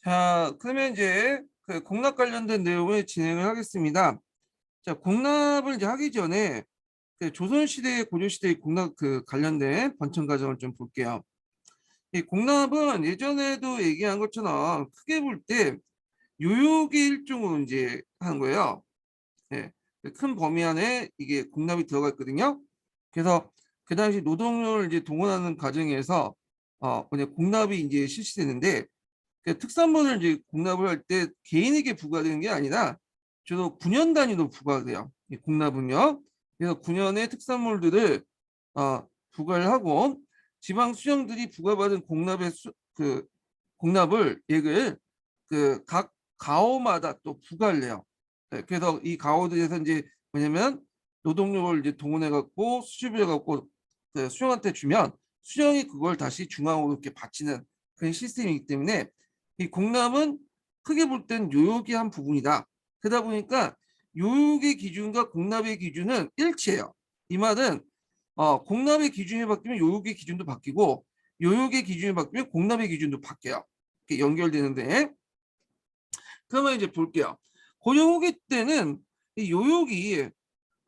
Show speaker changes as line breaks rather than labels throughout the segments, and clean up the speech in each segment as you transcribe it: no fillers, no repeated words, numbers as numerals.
자, 그러면 이제 그 공납 관련된 내용을 진행을 하겠습니다. 자, 공납을 이제 하기 전에 그 조선시대, 고려시대의 공납 그 관련된 번청 과정을 좀 볼게요. 이 공납은 예전에도 얘기한 것처럼 크게 볼 때 요역의 일종으로 이제 하는 거예요. 예, 큰 범위 안에 이게 공납이 들어가 있거든요. 그래서 그 당시 노동력을 이제 동원하는 과정에서 그냥 공납이 이제 실시되는데 그 특산물을 이제 공납을 할 때 개인에게 부과되는 게 아니라 주로 군현 단위로 부과돼요. 이 공납은요. 그래서 군현의 특산물들을 부과를 하고 지방 수령들이 부과받은 그 공납을 액을 그 각 가오마다 또 부과를 해요. 네, 그래서 이 가오들에서 이제 뭐냐면 노동력을 이제 동원해 갖고 수집을 해 갖고 그 수령한테 주면 수령이 그걸 다시 중앙으로 이렇게 바치는 그런 시스템이기 때문에 이 공납은 크게 볼 땐 요역의 한 부분이다. 그러다 보니까 요역의 기준과 공납의 기준은 일치해요. 이 말은 공납의 기준이 바뀌면 요역의 기준도 바뀌고 요역의 기준이 바뀌면 공납의 기준도 바뀌어요. 이렇게 연결되는데 그러면 이제 볼게요. 고려 후기 때는 이 요역이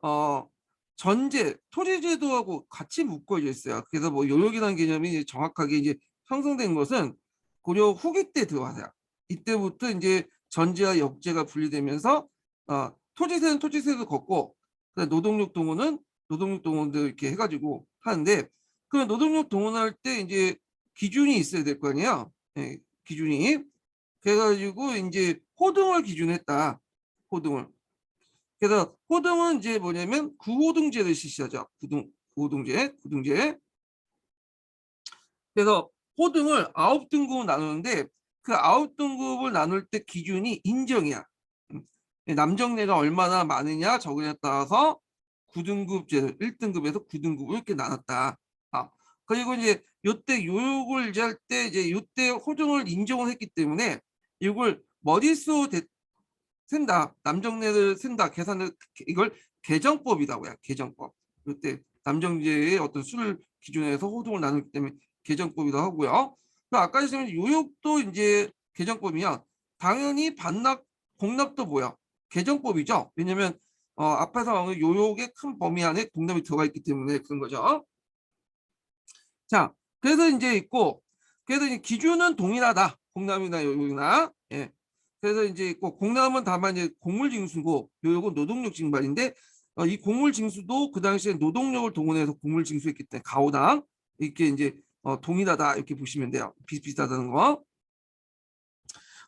어, 전제, 토지제도하고 같이 묶어져 있어요. 그래서 뭐 요역이라는 개념이 이제 정확하게 이제 형성된 것은 고려 후기 때 들어가서요. 이때부터 이제 전제와 역제가 분리되면서 토지세는 토지세도 걷고 노동력 동원은 노동력 동원도 이렇게 해가지고 하는데 그 노동력 동원할 때 이제 기준이 있어야 될 거 아니에요. 예, 기준이. 그래가지고 이제 호등을 기준했다. 호등을. 그래서 호등은 이제 뭐냐면 구호등제를 실시하죠. 구호등제. 그래서 호등을 9등급으로 나누는데 그 9등급을 나눌 때 기준이 인정이야. 남정네가 얼마나 많으냐 적으냐에 따라서 9등급제 1등급에서 9등급을 이렇게 나눴다. 그리고 이제 요때 요역을 이제 할 때 이제 요때 호등을 인정을 했기 때문에 이걸 머릿수 센다. 남정네를 센다. 계산을 이걸 계정법이라고 해요. 계정법. 이때 남정제의 어떤 수를 기준해서 호등을 나누기 때문에 계정법이라고 하고요. 그 아까 말씀드린 요역도 이제 계정법이면 당연히 반납, 공납도 뭐야? 계정법이죠. 왜냐면 앞에서 요역의 큰 범위 안에 공납이 들어가 있기 때문에 그런 거죠. 자, 그래서 이제 있고 그래서 이제 기준은 동일하다. 공납이나 요역이나 예. 그래서 이제 있고 공납은 다만 이제 곡물징수고 요역은 노동력 징발인데 이 곡물징수도 그 당시에 노동력을 동원해서 곡물징수했기 때문에 가오당 이렇게 이제 동일하다 이렇게 보시면 돼요. 비슷비슷하다는 거.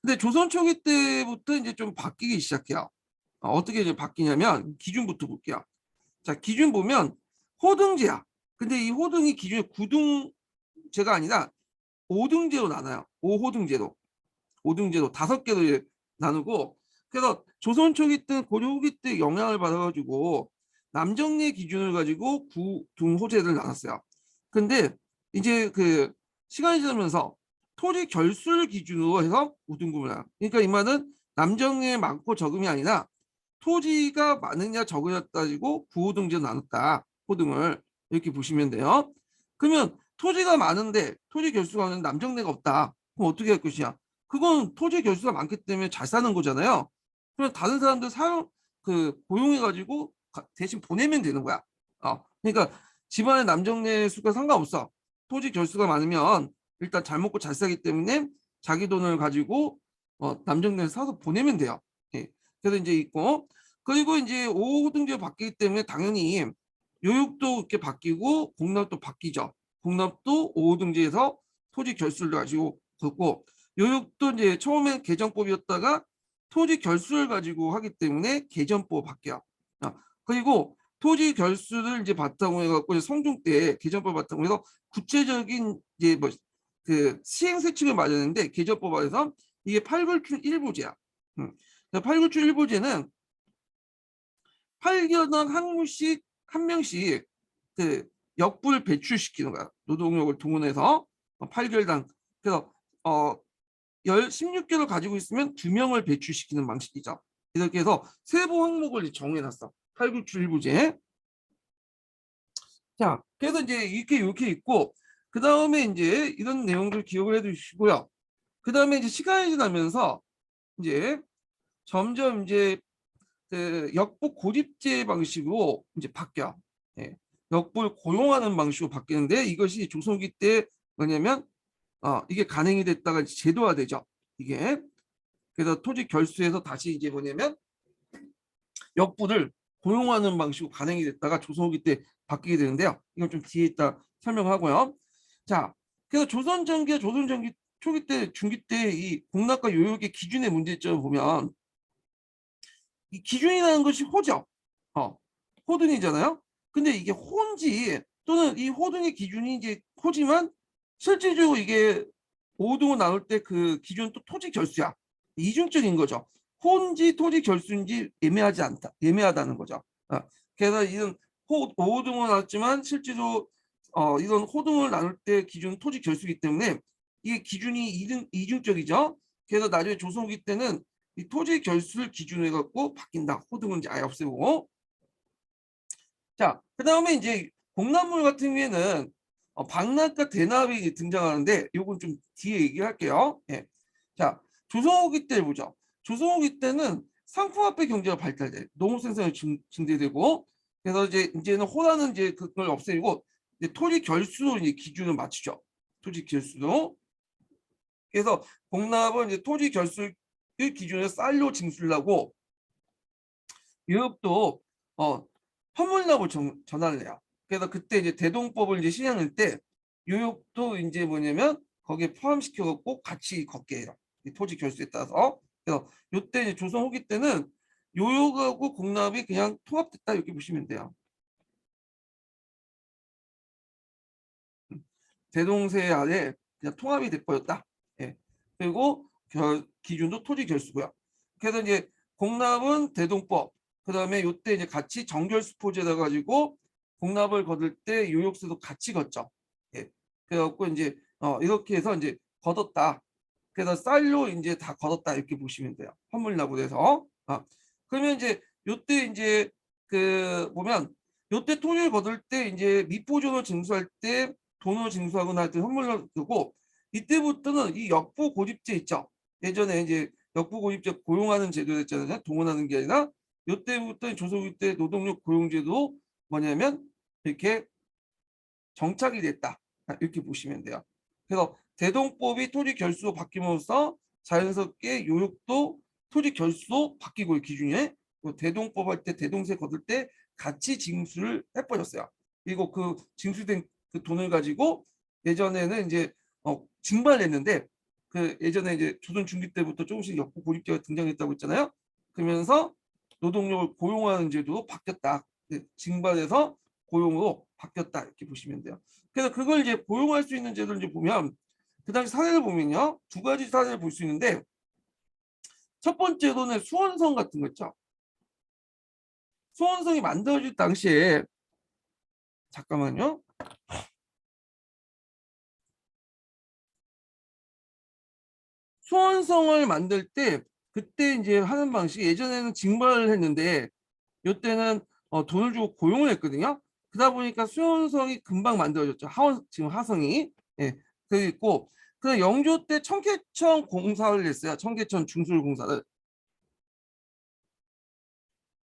근데 조선 초기 때부터 이제 좀 바뀌기 시작해요. 어떻게 이제 바뀌냐면 기준부터 볼게요. 자, 기준 보면 호등제야. 근데 이 호등이 기준이 구등제가 아니라 5등제로 나눠요. 5호등제로. 5등제로 5개로 나누고 그래서 조선 초기 때 고려 후기 때 영향을 받아가지고 남정네 기준을 가지고 구등호제를 나눴어요. 근데 이제 그 시간이 지나면서 토지 결수를 기준으로 해서 5등급을 나눠. 그러니까 이 말은 남정네 많고 적음이 아니라 토지가 많으냐 적으냐 따지고 구호등제로 나눴다. 호등을 이렇게 보시면 돼요. 그러면 토지가 많은데 토지 결수가 많은 남정네가 없다. 그럼 어떻게 할 것이냐? 그건 토지 결수가 많기 때문에 잘 사는 거잖아요. 그럼 다른 사람들 고용해가지고 대신 보내면 되는 거야. 그러니까 집안의 남정네 수가 상관없어. 토지 결수가 많으면 일단 잘 먹고 잘 사기 때문에 자기 돈을 가지고 남정네를 사서 보내면 돼요. 예. 그래서 이제 있고 그리고 이제 5호등제 바뀌기 때문에 당연히 요육도 이렇게 바뀌고 공납도 바뀌죠. 공납도 5호등제에서 토지 결수를 가지고 걷고 요육도 이제 처음에 개정법이었다가 토지 결수를 가지고 하기 때문에 개정법 바뀌어. 그리고 토지 결수를 이제 바탕으로 해갖고 성종 때 개정법 바탕으로 해서 구체적인 이제 뭐 그 시행 세칙을 마련했는데 개정법 안에서 이게 팔굴출 일부제야. 팔굴출 일부제는 8개당 한 명씩 그 역불 배출시키는 거야. 노동력을 동원해서 8개월당. 그래서 16개를 가지고 있으면 2명을 배출시키는 방식이죠. 이렇게 해서 세부 항목을 정해놨어. 897부제. 자, 그래서 이제 이렇게 있고 그 다음에 이제 이런 내용들 기억을 해두시고요. 그다음에 이제 시간이 지나면서 이제 점점 이제 그 역부 고립제 방식으로 이제 바뀌어. 예. 역부를 고용하는 방식으로 바뀌는데 이것이 조선기 때 뭐냐면 이게 간행이 됐다가 이제 제도화되죠. 이게 그래서 토지 결수에서 다시 이제 뭐냐면 역부를 고용하는 방식으로 간행이 됐다가 조선후기 때 바뀌게 되는데요. 이건 좀 뒤에 있다 설명하고요. 자, 그래서 조선 전기와 조선 전기 초기 때, 중기 때 이 공납과 요역의 기준의 문제점을 보면 이 기준이라는 것이 호죠. 호든이잖아요. 근데 이게 호인지 또는 이 호든의 기준이 이제 호지만 실질적으로 이게 오등을 나눌 때 그 기준은 또 토지 결수야. 이중적인 거죠. 호인지 토지 결수인지 애매하지 않다. 애매하다는 거죠. 그래서 이런 오등을 나눴지만 실제로 이런 호등을 나눌 때 기준은 토지 결수이기 때문에 이게 기준이 이중적이죠. 그래서 나중에 조선 후기 때는 이 토지 결수를 기준으로 해갖고 바뀐다. 호등은 이제 아예 없애고. 자, 그 다음에 이제 공납물 같은 경우에는 방납과 대납이 등장하는데 요건 좀 뒤에 얘기할게요. 예. 자, 조선 후기 때 보죠. 조선 후기 때는 상품화폐 경제가 발달돼. 농업 생산이 증대되고 그래서 이제는 호라는 이제 그걸 없애고 이제 토지 결수로 이제 기준을 맞추죠. 토지 결수로. 그래서 공납은 이제 토지 결수를 기준으로 쌀로 징수를 하고 유럽도 현물납을 전환을 해요. 그래서 그때 이제 대동법을 이제 시행할 때 유럽도 이제 뭐냐면 거기에 포함시켜 갖고 같이 걷게 해요. 이 토지 결수에 따라서. 그래서 요때 이제 조선 후기 때는 요역하고 공납이 그냥 통합됐다 이렇게 보시면 돼요. 대동세 아래 그냥 통합이 돼버렸다. 예. 그리고 기준도 토지 결수고요. 그래서 이제 공납은 대동법, 그다음에 요때 이제 같이 정결수포제다 가지고 공납을 거둘 때 요역세도 같이 걷죠. 예. 그래갖고 이제 이렇게 해서 이제 걷었다. 그래서 쌀로 이제 다 걷었다 이렇게 보시면 돼요. 환물납으로 해서. 그러면 이제 요때 이제 그 보면 요때 토지를 거둘 때 이제 미포존을 징수할 때 돈을 징수하거나 할 때 현물로 두고 이때부터는 이 역부 고립제 있죠. 예전에 이제 역부 고립제 고용하는 제도였잖아요. 동원하는 게 아니라 이때부터 조선기 때 노동력 고용제도 뭐냐면 이렇게 정착이 됐다. 이렇게 보시면 돼요. 그래서 대동법이 토지 결수로 바뀌면서 자연스럽게 요역도 토지 결수로 바뀌고 기준이 대동법 할 때 대동세 거둘 때 같이 징수를 해버렸어요. 그리고 그 징수된 그 돈을 가지고 예전에는 이제 징발했는데 그 예전에 이제 조선 중기 때부터 조금씩 역부 고립제가 등장했다고 했잖아요. 그러면서 노동력을 고용하는 제도로 바뀌었다. 징발해서 고용으로 바뀌었다 이렇게 보시면 돼요. 그래서 그걸 이제 고용할 수 있는 제도를 이제 보면 그 당시 사례를 보면요 두 가지 사례를 볼 수 있는데 첫 번째로는 수원성 같은 거 있죠. 수원성이 만들어질 당시에 잠깐만요. 수원성을 만들 때 그때 이제 하는 방식이 예전에는 징발을 했는데 이때는 돈을 주고 고용을 했거든요. 그러다 보니까 수원성이 금방 만들어졌죠. 지금 하성이. 예. 그게 있고 그 영조 때 청계천 공사를 했어요. 청계천 중술공사를.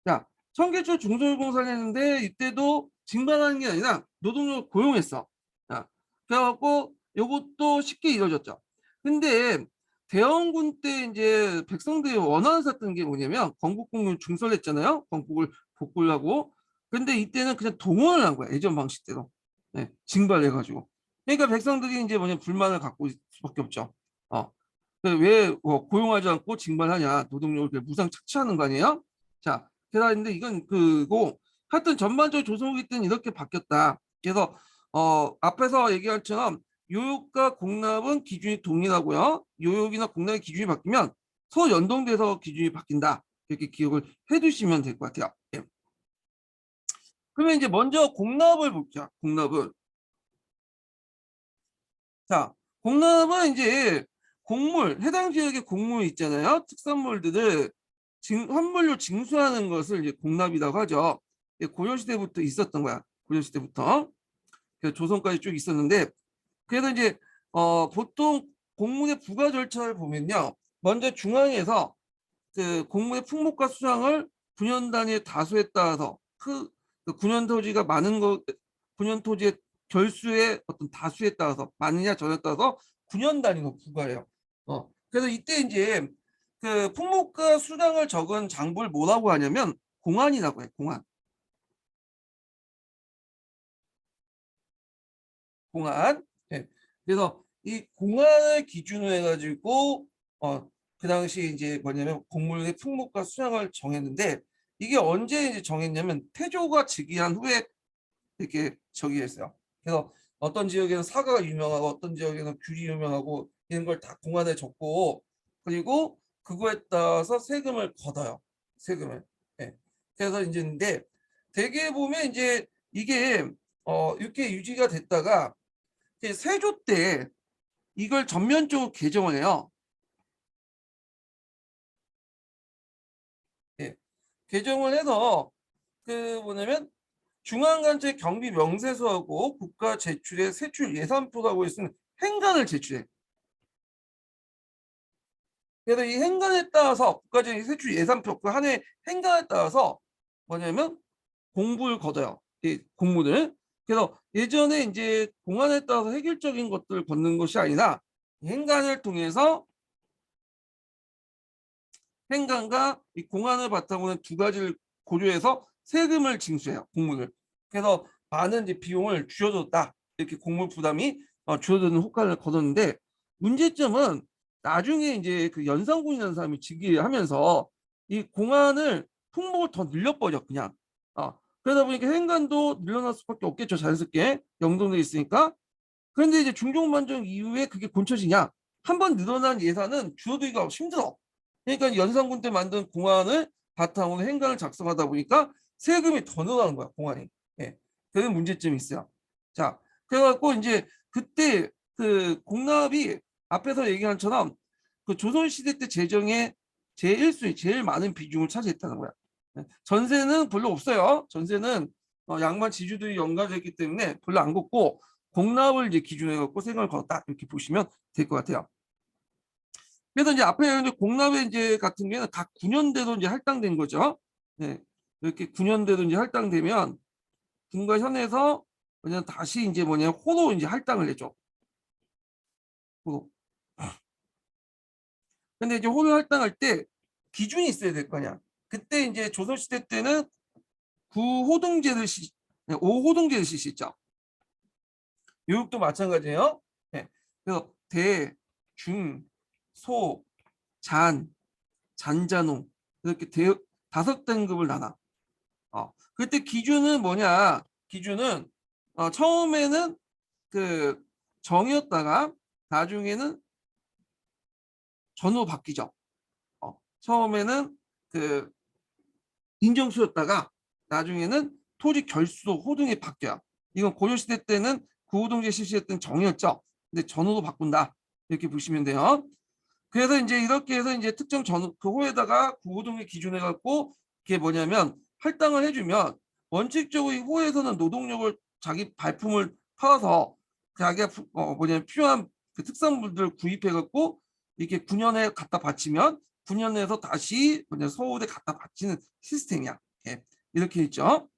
자, 청계천 중술공사를 했는데 이때도 징발하는 게 아니라 노동력을 고용했어. 자, 그래갖고 이것도 쉽게 이루어졌죠. 근데 대원군 때 이제 백성들이 원하는 샀던 게 뭐냐면 건국공을 중설했잖아요. 건국을 복구를 하고. 근데 이때는 그냥 동원을 한 거야. 예전 방식대로. 네, 징발해가지고. 그러니까 백성들이 이제 뭐냐 불만을 갖고 있을 수밖에 없죠. 왜 고용하지 않고 징발하냐. 노동력을 무상 착취하는 거 아니에요? 자, 그랬는데 이건 그거 하여튼 전반적으로 조선 후기 때는 이렇게 바뀌었다. 그래서 앞에서 얘기한 것처럼 요역과 공납은 기준이 동일하고요. 요역이나 공납의 기준이 바뀌면 서로 연동돼서 기준이 바뀐다. 이렇게 기억을 해두시면 될 것 같아요. 예. 그러면 이제 먼저 공납을 볼게요. 공납을. 자, 공납은 이제 곡물, 해당 지역의 곡물 있잖아요. 특산물들을 환물로 징수하는 것을 이제 공납이라고 하죠. 고려시대부터 있었던 거야. 고려시대부터. 그래서 조선까지 쭉 있었는데, 그래서 이제 보통 공문의 부과 절차를 보면요. 먼저 중앙에서 그 공문의 품목과 수량을 군현 단위의 다수에 따라서 그 군현 토지가 많은 거 군현 토지의 결수의 어떤 다수에 따라서 많으냐 적냐에 따라서 군현 단위로 부과해요. 그래서 이때 이제 그 품목과 수량을 적은 장부를 뭐라고 하냐면 공안이라고 해요. 공안. 공안. 예. 그래서 이 공안을 기준으로 해가지고 그 당시 이제 뭐냐면 곡물의 품목과 수량을 정했는데 이게 언제 이제 정했냐면 태조가 즉위한 후에 이렇게 정의했어요. 그래서 어떤 지역에는 사과가 유명하고 어떤 지역에는 귤이 유명하고 이런 걸 다 공안에 적고 그리고 그거에 따라서 세금을 걷어요. 세금을. 예. 그래서 이제 근데 대개 보면 이제 이게 이렇게 유지가 됐다가 이제 세조 때 이걸 전면적으로 개정을 해요. 예. 개정을 해서 그 뭐냐면 중앙관제 경비 명세서하고 국가 제출의 세출 예산표라고 있으면 행간을 제출해. 그래서 이 행간에 따라서 국가적인 세출 예산표 그 한 해 행간에 따라서 뭐냐면 공부를 걷어요. 이 공문을. 그래서 예전에 이제 공안에 따라서 획일적인 것들을 걷는 것이 아니라 행간을 통해서 행간과 이 공안을 바탕으로 한 두 가지를 고려해서 세금을 징수해요. 공문을. 그래서 많은 이제 비용을 줄여줬다. 이렇게 공물 부담이 줄어드는 효과를 거뒀는데 문제점은 나중에 이제 그 연산군이라는 사람이 즉위하면서 이 공안을 품목을 더 늘려버려 그냥. 그러다 보니까 행간도 늘어날 수밖에 없겠죠. 자연스럽게 영동돼 있으니까. 그런데 이제 중종반정 이후에 그게 본처지냐? 한 번 늘어난 예산은 줄어들기가 힘들어. 그러니까 연산군 때 만든 공안을 바탕으로 행간을 작성하다 보니까 세금이 더 늘어나는 거야, 공안이. 예. 그런 문제점이 있어요. 자, 그래갖고 이제 그때 그 공납이 앞에서 얘기한 것처럼 그 조선시대 때 재정의 제1순위, 제일 많은 비중을 차지했다는 거야. 예. 전세는 별로 없어요. 전세는 양반 지주들이 연가됐기 때문에 별로 안 걷고 공납을 이제 기준으로 해갖고 세금을 걷었다 이렇게 보시면 될 것 같아요. 그래서 이제 앞에 이제 공납에 이제 같은 경우는 각 9년대로 이제 할당된 거죠. 네. 이렇게 9년대로 이제 할당되면 군과 현에서 그냥 다시 이제 뭐냐 호로 이제 할당을 해줘. 호로. 근데 이제 호로 할당할 때 기준이 있어야 될 거냐. 그때 이제 조선시대 때는 구호등제를 네, 5호등제를 실시했죠. 교육도 마찬가지예요. 네. 그래서 대, 중, 소, 잔, 잔잔홍 이렇게 다섯 등급을 나눠. 그때 기준은 뭐냐? 기준은 처음에는 그 정이었다가 나중에는 전으로 바뀌죠. 처음에는 그 인정수였다가 나중에는 토지 결수로 호등이 바뀌어요. 이건 고려시대 때는 구호동제 실시했던 정이었죠. 근데 전으로 바꾼다. 이렇게 보시면 돼요. 그래서 이제 이렇게 해서 이제 특정 그 호에다가 구호동의 기준해 갖고 그게 뭐냐면 할당을 해주면 원칙적으로 이 호에서는 노동력을 자기 발품을 팔아서 자기가 뭐냐면 필요한 그 특산물들을 구입해 갖고 이렇게 9년에 갖다 바치면 9년에서 다시 뭐냐 서울에 갖다 바치는 시스템이야. 예, 이렇게 있죠.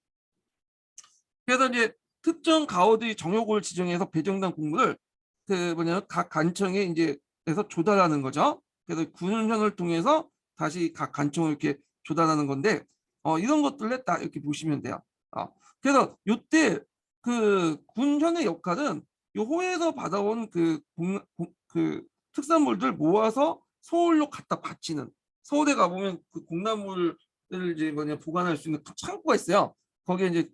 그래서 이제 특정 가오들이 정욕을 지정해서 배정된 공물을 그 뭐냐면 각 간청에 이제 해서 조달하는 거죠. 그래서 군현을 통해서 다시 각 간청을 이렇게 조달하는 건데 이런 것들을 했다 이렇게 보시면 돼요. 그래서 이때 그 군현의 역할은 요 호에서 받아온 그 특산물들 모아서 서울로 갖다 바치는 서울에 가보면 그 공나물을 이제 뭐냐 보관할 수 있는 창고가 있어요. 거기에 이제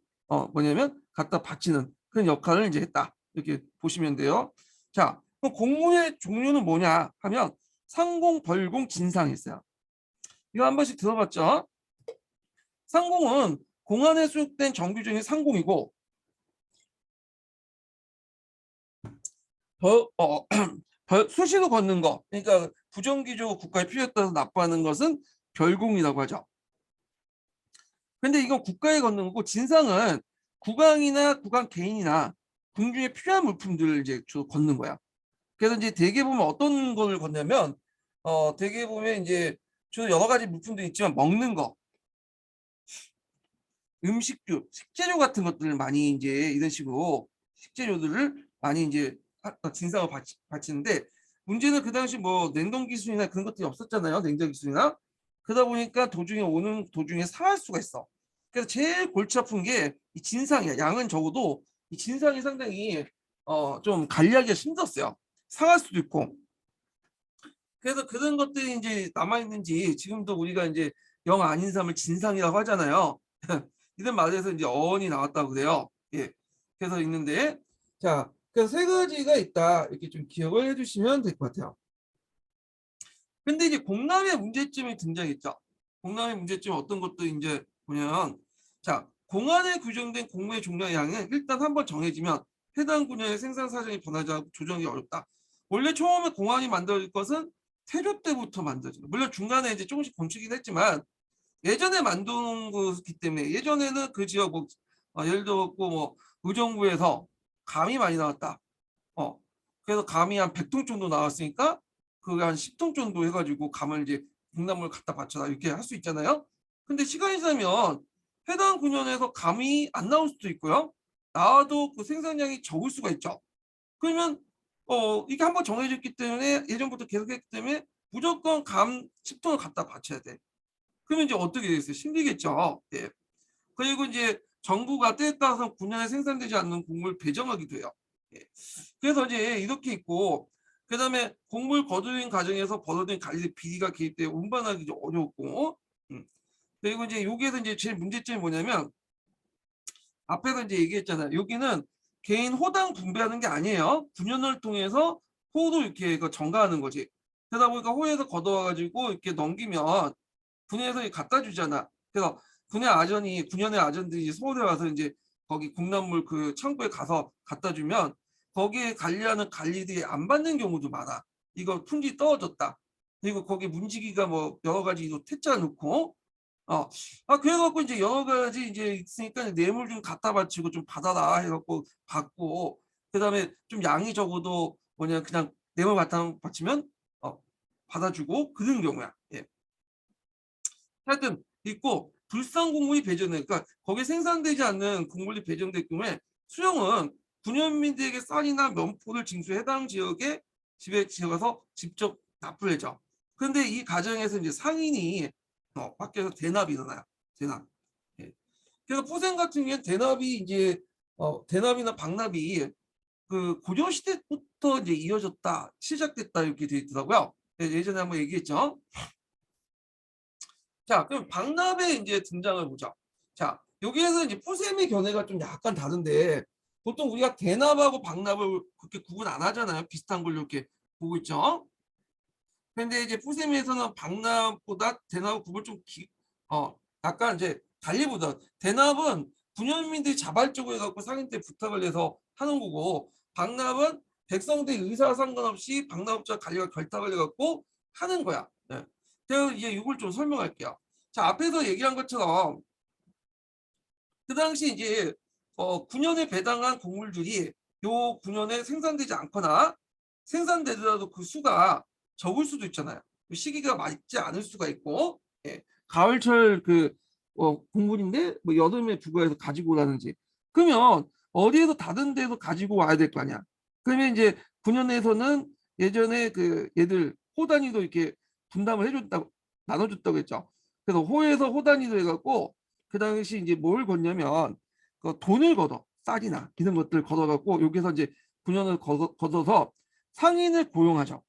뭐냐면 갖다 바치는 그런 역할을 이제 했다 이렇게 보시면 돼요. 자, 그럼 공무의 종류는 뭐냐 하면 상공, 벌공, 진상이 있어요. 이거 한 번씩 들어봤죠? 상공은 공안에 수록된 정규 중에 상공이고 수시로 걷는 거, 그러니까 부정기조 국가의 필요에 따라서 납부하는 것은 별공이라고 하죠. 근데 이건 국가에 걷는 거고 진상은 국왕이나 국왕 개인이나 궁중에 필요한 물품들을 이제 주로 걷는 거야. 그래서 이제 대개 보면 어떤 걸 건냐면 대개 보면 이제 주로 여러 가지 물품도 있지만 먹는 거, 음식주, 식재료 같은 것들을 많이 이제 이런 식으로 식재료들을 많이 이제 진상을 바치는데 문제는 그 당시 뭐 냉동 기술이나 그런 것들이 없었잖아요. 냉장 기술이나. 그러다 보니까 오는 도중에 상할 수가 있어. 그래서 제일 골치 아픈 게 이 진상이야. 양은 적어도 이 진상이 상당히 좀 관리하기가 힘들었어요. 상할 수도 있고. 그래서 그런 것들이 이제 남아있는지 지금도 우리가 이제 영 아닌 삶을 진상이라고 하잖아요. 이런 말에서 이제 어원이 나왔다고 그래요. 예. 그래서 있는데 자, 그래서 세 가지가 있다. 이렇게 좀 기억을 해주시면 될 것 같아요. 근데 이제 공람의 문제점이 등장했죠. 공람의 문제점 어떤 것도 이제 보면 자, 공안에 규정된 공무의 종류와 양은 일단 한번 정해지면 해당 분야의 생산 사정이 변하지 않고 조정이 어렵다. 원래 처음에 공안이 만들어질 것은 태조 때부터 만들어진 물론 중간에 이제 조금씩 건축이긴 했지만 예전에 만든 거기 때문에 예전에는 그 지역 뭐 예를 들어 뭐 의정부에서 감이 많이 나왔다. 그래서 감이 한 100통 정도 나왔으니까 그게 한 10통 정도 해가지고 감을 이제 공나무를 갖다 바쳐라 이렇게 할 수 있잖아요. 근데 시간이 지나면 해당 군현에서 감이 안 나올 수도 있고요. 나와도 그 생산량이 적을 수가 있죠. 그러면 이게 한번 정해졌기 때문에 예전부터 계속했기 때문에 무조건 감 10톤을 갖다 바쳐야 돼. 그러면 이제 어떻게 되겠어요? 힘들겠죠. 예. 그리고 이제 정부가 때에 따라서 군량에 생산되지 않는 곡물 배정하기도 해요. 예. 그래서 이제 이렇게 있고 그다음에 곡물 거두는 과정에서 벌어진 관리 비리가 개입돼 운반하기 좀 어렵고 그리고 이제 여기에서 이제 제일 문제점이 뭐냐면 앞에서 이제 얘기했잖아요. 여기는 개인 호당 분배하는 게 아니에요. 군연을 통해서 호도 이렇게 정가하는 거지. 그러다 보니까 호에서 걷어와가지고 이렇게 넘기면 군에서 갖다 주잖아. 그래서 군연의 아전들이 서울에 와서 이제 거기 공납물 그 창고에 가서 갖다 주면 거기에 관리하는 관리들이 안 받는 경우도 많아. 이거 품질 떨어졌다. 그리고 거기 문지기가 뭐 여러 가지 퇴짜 넣고 그래갖고 이제 여러 가지 이제 있으니까 뇌물 좀 갖다 바치고 좀 받아라 해갖고 받고 그다음에 좀 양이 적어도 뭐냐 그냥 뇌물 갖다 바치면 받아주고 그런 경우야. 예. 하여튼 있고 불상 곡물이 배정돼 그러니까 거기에 생산되지 않는 곡물이 배정될 경우에 수령은 군현민들에게 쌀이나 면포를 징수해 해당 지역에 집에 가서 직접 납부를 해줘. 그런데 이 과정에서 이제 상인이 밖에서 대납이 일어나요. 대납. 예. 그래서 포생 같은 경우는 대납이 이제 대납이나 박납이 그 고려 시대부터 이제 이어졌다, 시작됐다 이렇게 돼 있더라고요. 예전에 한번 얘기했죠. 자, 그럼 박납의 이제 등장을 보죠. 자, 여기에서 이제 포셈의 견해가 좀 약간 다른데 보통 우리가 대납하고 박납을 그렇게 구분 안 하잖아요. 비슷한 걸 이렇게 보고 있죠. 근데 이제 포셈에서는 박납보다 대납 구분 좀 약간 이제 달리 보다. 대납은 군현민들이 자발적으로 해갖고 상인 때 부탁을 해서 하는 거고 박납은 백성들 의사와 상관없이 박납업자 관리가 결탁을 해갖고 하는 거야. 네. 제가 이제 이걸 좀 설명할게요. 자, 앞에서 얘기한 것처럼 그 당시 이제 9년에 배당한 곡물들이 요 9년에 생산되지 않거나 생산되더라도 그 수가 적을 수도 있잖아요. 그 시기가 맞지 않을 수가 있고 예. 가을철 그 곡물인데 뭐 여름에 부과해서 가지고 오라는지 그러면 어디에서 다른 데서 가지고 와야 될 거 아니야. 그러면 이제 9년에서는 예전에 그 얘들 호 단위도 이렇게 분담을 해줬다고 나눠줬다고 했죠. 그래서 호에서 호 단위도 해갖고 그 당시 이제 뭘 걷냐면 그 돈을 걷어 쌀이나 이런 것들 걷어갖고 여기서 이제 9년을 걷어서 상인을 고용하죠.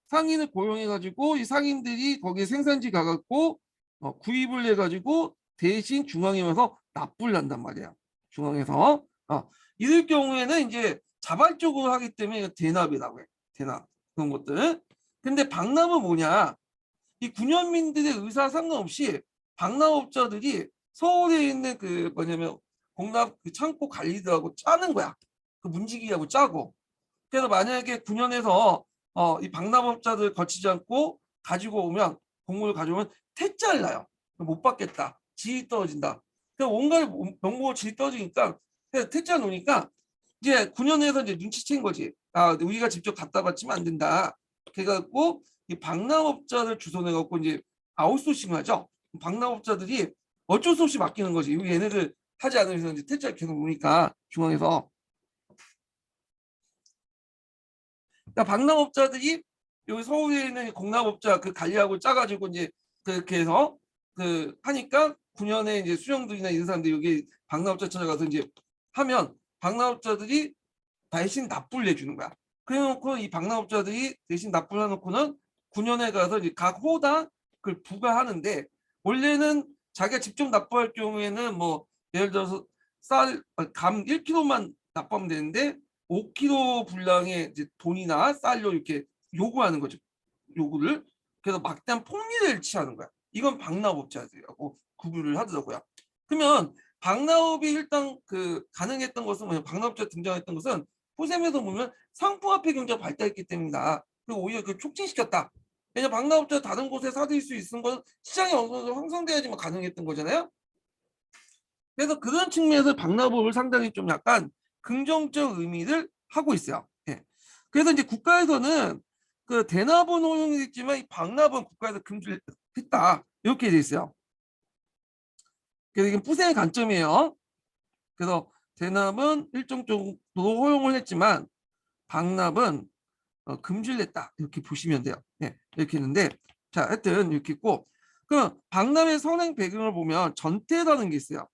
상인을 고용해가지고 이 상인들이 거기에 생산지 가갖고 구입을 해가지고 대신 중앙에 와서 납부를 한단 말이야. 중앙에서 이럴 경우에는 이제 자발적으로 하기 때문에 대납이라고 해. 대납 그런 것들. 근데 박납은 뭐냐? 이 군현민들의 의사 상관없이 박람업자들이 서울에 있는 그 뭐냐면 공납 그 창고 관리들하고 짜는 거야. 그 문지기하고 짜고. 그래서 만약에 군현에서 이 박람업자들 거치지 않고 가지고 오면 공물을 가져오면 퇴짜를 나요. 못 받겠다. 질이 떨어진다. 그래서 온갖 명목을 질이 떨어지니까 퇴짜 놓으니까 이제 9년에서 이제 눈치챈 거지. 아, 우리가 직접 갖다 바치면 안 된다. 그래갖고 이 박람업자를 주선해갖고 이제 아웃소싱하죠. 박람업자들이 어쩔 수 없이 맡기는 거지. 얘네들 하지 않으면서 이제 퇴짜를 계속 오니까 중앙에서. 그러니까 박람업자들이 여기 서울에 있는 공람업자 그 관리하고 짜가지고 이제 그렇게 해서 그 하니까 9년에 이제 수령들이나 이런 사람들이 여기 박람업자 찾아가서 이제 하면 박람업자들이 대신 납부를 내주는 거야. 그래놓고 이 박람업자들이 대신 납부를 해놓고는 9년에 가서 이제 각 호당 그걸 부과하는데 원래는 자기가 직접 납부할 경우에는 뭐 예를 들어서 감 1kg만 납부하면 되는데 5kg 분량의 이제 돈이나 쌀로 이렇게 요구하는 거죠. 요구를. 그래서 막대한 폭리를 취하는 거야. 이건 박람업자들이라고 구분을 하더라고요. 그러면 박람업이 일단 그 가능했던 것은 뭐냐, 박람업자 등장했던 것은 포셈에서 보면 상품화폐 경제가 발달했기 때문이다. 그리고 오히려 그 촉진시켰다. 왜냐 박람업자 다른 곳에 사들일 수 있는 건 시장이 어느 정도 형성돼야지만 가능했던 거잖아요. 그래서 그런 측면에서 박람업을 상당히 좀 약간 긍정적 의미를 하고 있어요. 예. 그래서 이제 국가에서는 그 대납은 허용이 됐지만 이 박람은 국가에서 금지했다. 이렇게 돼 있어요. 그래서 이게 뿌세의 관점이에요. 그래서 대납은 일정 정도 허용을 했지만 박납은 금지를 했다. 이렇게 보시면 돼요. 네, 이렇게 했는데 자, 하여튼 이렇게 있고 그 박람의 선행 배경을 보면 전태라는 게 있어요.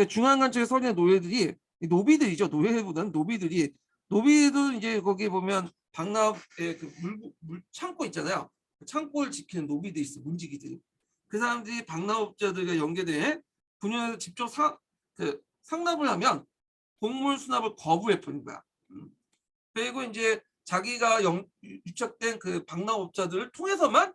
중앙관청의 선의 노예들이 노비들이죠. 노예보다는 노비들도 이제 거기 보면 박람의 그 물 창고 있잖아요. 그 창고를 지키는 노비들이 있어. 문지기들이. 그 사람들이 박람업자들과 연계돼 분야에서 직접 상납을 하면 곡물 수납을 거부해 버린 거야. 그리고 이제 자기가 유착된 그 박람업자들을 통해서만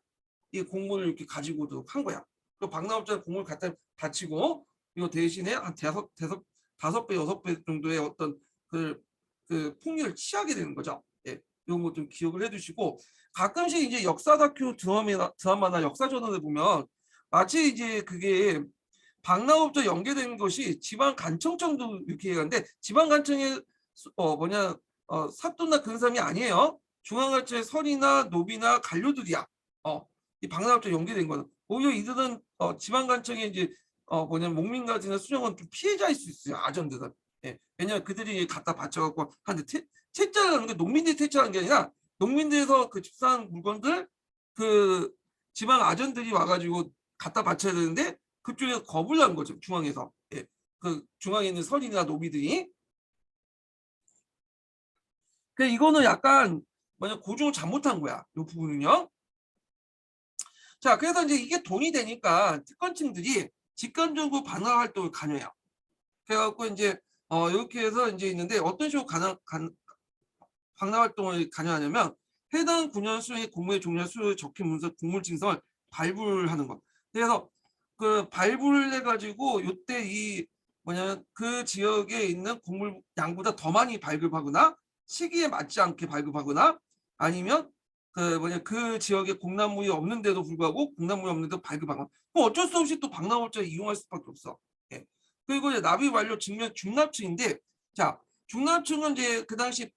이 곡물을 이렇게 가지고도 한 거야. 그 박람업자는 곡물을 갖다 바치고 이거 대신에 한 다섯 배, 여섯 배 정도의 어떤 그 폭리를 취하게 되는 거죠. 예, 이런 거 좀 기억을 해두시고 가끔씩 이제 역사 다큐 드라마나 역사 전원을 보면 마치 이제 그게 박람업자 연계된 것이 지방간청청도 이렇게 얘기하는데 지방간청의 사또나 그런 사람이 아니에요. 중앙관청의 설이나 노비나 관료들이야. 이 박람업자 연계된 거는 오히려 이들은 지방관청의 이제 목민가지나 수령은 좀 피해자일 수 있어요. 아전들은. 예. 왜냐하면 그들이 갖다 바쳐갖고 하는데 퇴짜라는 게 농민들이 퇴짜하는 게 아니라 농민들에서 그 집사한 물건들 그 지방 아전들이 와가지고 갖다 바쳐야 되는데 그쪽에서 거부를 한 거죠. 중앙에서. 예. 그 중앙에 있는 설이나 노비들이. 그 이거는 약간 뭐냐 고정을 잘못한 거야. 이 부분은요. 자, 그래서 이제 이게 돈이 되니까 특권층들이 직권적으로 반환 활동을 관여해요. 그래갖고 이제 이렇게 해서 이제 있는데 어떤 식으로 반환 활동을 관여하냐면 해당 9년 수의 공무의 종료 수를 적힌 문서 공물 증서를 발부하는 것. 그래서 그 발부를 해가지고 이때 이 뭐냐면 그 지역에 있는 곡물 양보다 더 많이 발급하거나 시기에 맞지 않게 발급하거나 아니면 그 지역에 공납물이 없는데도 불구하고 공납물이 없는데도 발급하거나 그럼 어쩔 수 없이 또 박람업자를 이용할 수밖에 없어. 예. 그리고 이제 납입 완료 증명 중납층인데 자 중납층은 이제 그 당시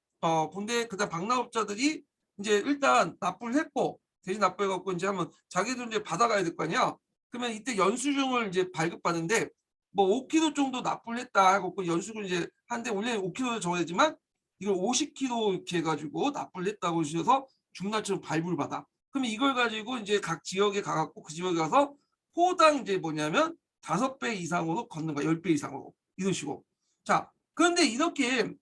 본대 그다음 박람업자들이 이제 일단 납부를 했고 대신 납부해갖고 이제 하면 자기도 이제 받아가야 될 거 아니야. 그러면 이때 연수증을 이제 발급받는데 뭐 5kg 정도 납부를 했다 하고 그 연수증을 이제 하는데 원래 5kg를 적어야 되지만 이걸 50kg 이렇게 해가지고 납부를 했다고 하셔서 중납층 발부를 받아. 그럼 이걸 가지고 이제 각 지역에 가갖고 그 지역에 가서 호당 이제 뭐냐면 5배 이상으로 걷는 거야. 10배 이상으로. 이런 식으로. 자, 그런데 이렇게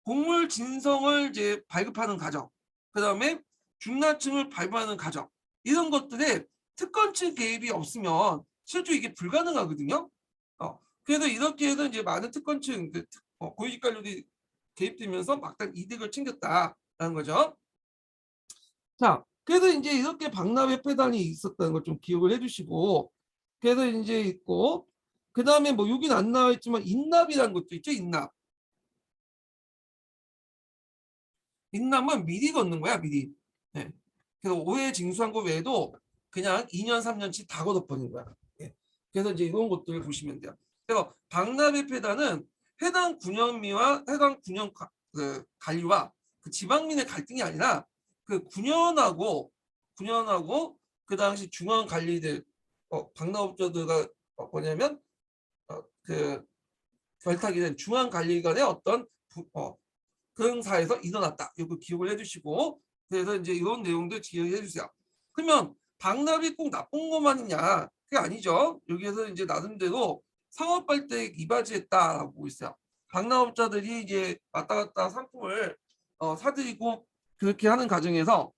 곡물 진성을 이제 발급하는 과정, 그 다음에 중납층을 발부하는 과정, 이런 것들에 특권층 개입이 없으면 실제 이게 불가능하거든요. 그래서 이렇게 해서 이제 많은 특권층, 고위직 관료들이 개입되면서 막단 이득을 챙겼다라는 거죠. 자, 그래서 이제 이렇게 박람회 폐단이 있었다는 걸 좀 기억을 해주시고, 그래서 이제 있고, 그 다음에 뭐 여기는 안 나와 있지만 인납이라는 것도 있죠, 인납. 인납은 미리 걷는 거야, 미리. 네. 그래서 5회 징수한 거 외에도 그냥 2년, 3년치 다 걷어버린 거야. 예. 그래서 이제 이런 것들을 보시면 돼요. 그래서 박람회 폐단은 해당 군현미와 해당 군현 그 관리와 그 지방민의 갈등이 아니라 그 군현하고 그 당시 중앙 관리들 박람업자들가 뭐냐면 그 결탁이 된 중앙 관리 간의 어떤 그사에서 일어났다. 이거 기억을 해주시고 그래서 이제 이런 내용들 기억해 주세요. 그러면 박람이 꼭 나쁜 것만이냐? 그게 아니죠. 여기에서 이제 나름대로 상업 발달에 이바지했다라고 보고 있어요. 박람업자들이 이제 왔다 갔다 상품을 사들이고 그렇게 하는 과정에서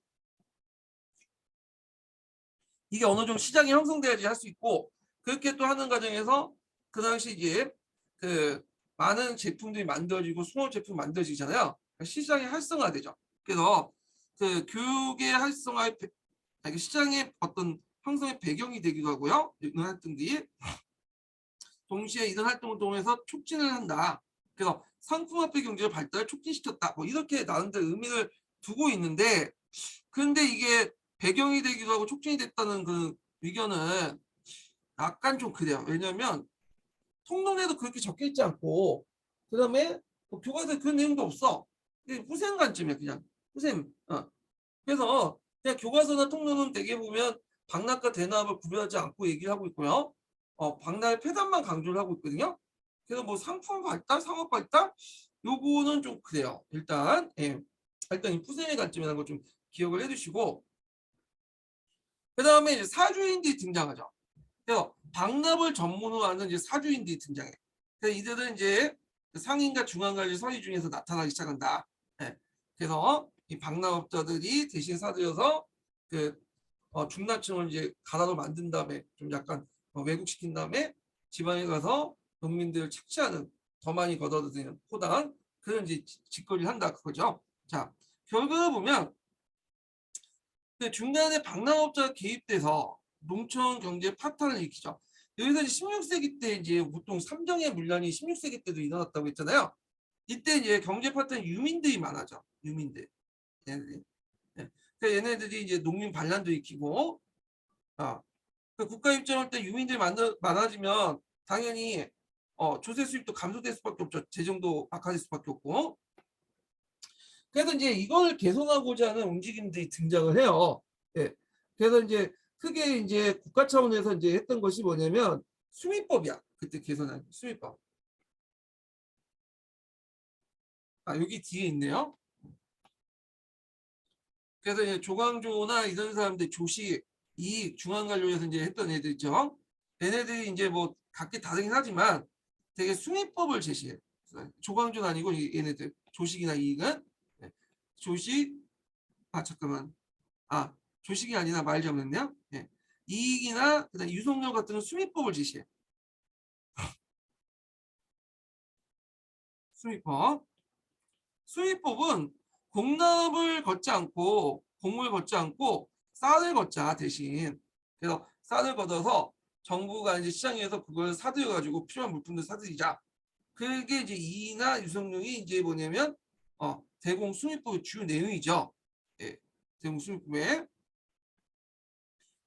이게 어느 정도 시장이 형성돼야지 할 수 있고 그렇게 또 하는 과정에서 그 당시 이제 그 많은 제품들이 만들어지고 수업 제품 만들어지잖아요. 시장이 활성화되죠. 그래서 그 교육의 활성화의 시장의 어떤 형성의 배경이 되기도 하고요. 이런 활동들이 동시에 이런 활동을 통해서 촉진을 한다. 그래서 상품화폐 경제의 발달을 촉진시켰다. 뭐 이렇게 나름대로 의미를 두고 있는데 그런데 이게 배경이 되기도 하고 촉진이 됐다는 그 의견은 약간 좀 그래요. 왜냐하면 통론에도 그렇게 적혀 있지 않고 그다음에 뭐 교과서에 그런 내용도 없어. 후생 관점이야 그냥 후생. 그래서 그냥 교과서나 통론은 대개 보면 박락과 대납을 구별하지 않고 얘기를 하고 있고요. 박락의 폐단만 강조를 하고 있거든요. 그래서 뭐 상품 발달, 상업 발달 요거는 좀 그래요. 일단 일단 이 후생의 관점이라는 걸 좀 기억을 해두시고 그다음에 이제 사주인들이 등장하죠. 그래서 박납을 전문으로 하는 이제 사주인들이 등장해. 그래서 이들은 이제 상인과 중앙관리 서리 중에서 나타나기 시작한다. 네. 그래서 이 박납업자들이 대신 사들여서 그 중나층을 이제 가다로 만든 다음에 좀 약간 왜곡시킨 다음에 지방에 가서 농민들을 착취하는 더 많이 걷어들이는 포당한 그런 이제 짓거리를 한다 그거죠. 자 결과를 보면 중간에 박람업자가 개입돼서 농촌 경제 파탄을 일으키죠. 여기서 16세기 때 이제 보통 삼정의 문란이 16세기 때도 일어났다고 했잖아요. 이때 이제 경제 파탄 유민들이 많아져. 유민들. 얘네들이. 네. 그러니까 얘네들이 이제 농민 반란도 일으키고, 그 국가 입장할 때 유민들이 많아지면 당연히 조세 수입도 감소될 수밖에 없죠. 재정도 악화될 수밖에 없고. 그래서 이제 이걸 개선하고자 하는 움직임들이 등장을 해요. 예. 그래서 이제 크게 이제 국가 차원에서 이제 했던 것이 뭐냐면 수미법이야. 그때 개선한 수미법. 여기 뒤에 있네요. 그래서 이제 조광조나 이런 사람들 조시 이 중앙관료에서 이제 했던 애들 있죠. 얘네들이 이제 뭐 각기 다르긴 하지만 되게 수미법을 제시해. 조광조는 아니고 얘네들 조식이나 이익은 조식 잠깐만. 조식이 아니라 말 잘못했네요. 예. 이익이나 그다음 유속력 같은 수미법을 제시해. 수미법. 수미법은 공납을 걷지 않고 공을 걷지 않고 쌀을 걷자 대신. 그래서 쌀을 걷어서 정부가 이제 시장에서 그걸 사들여 가지고 필요한 물품들 사들이자. 그게 이제 이익이나 유속력이 이제 뭐냐면 대공 수미법의 주요 내용이죠. 예. 대공 수미법에.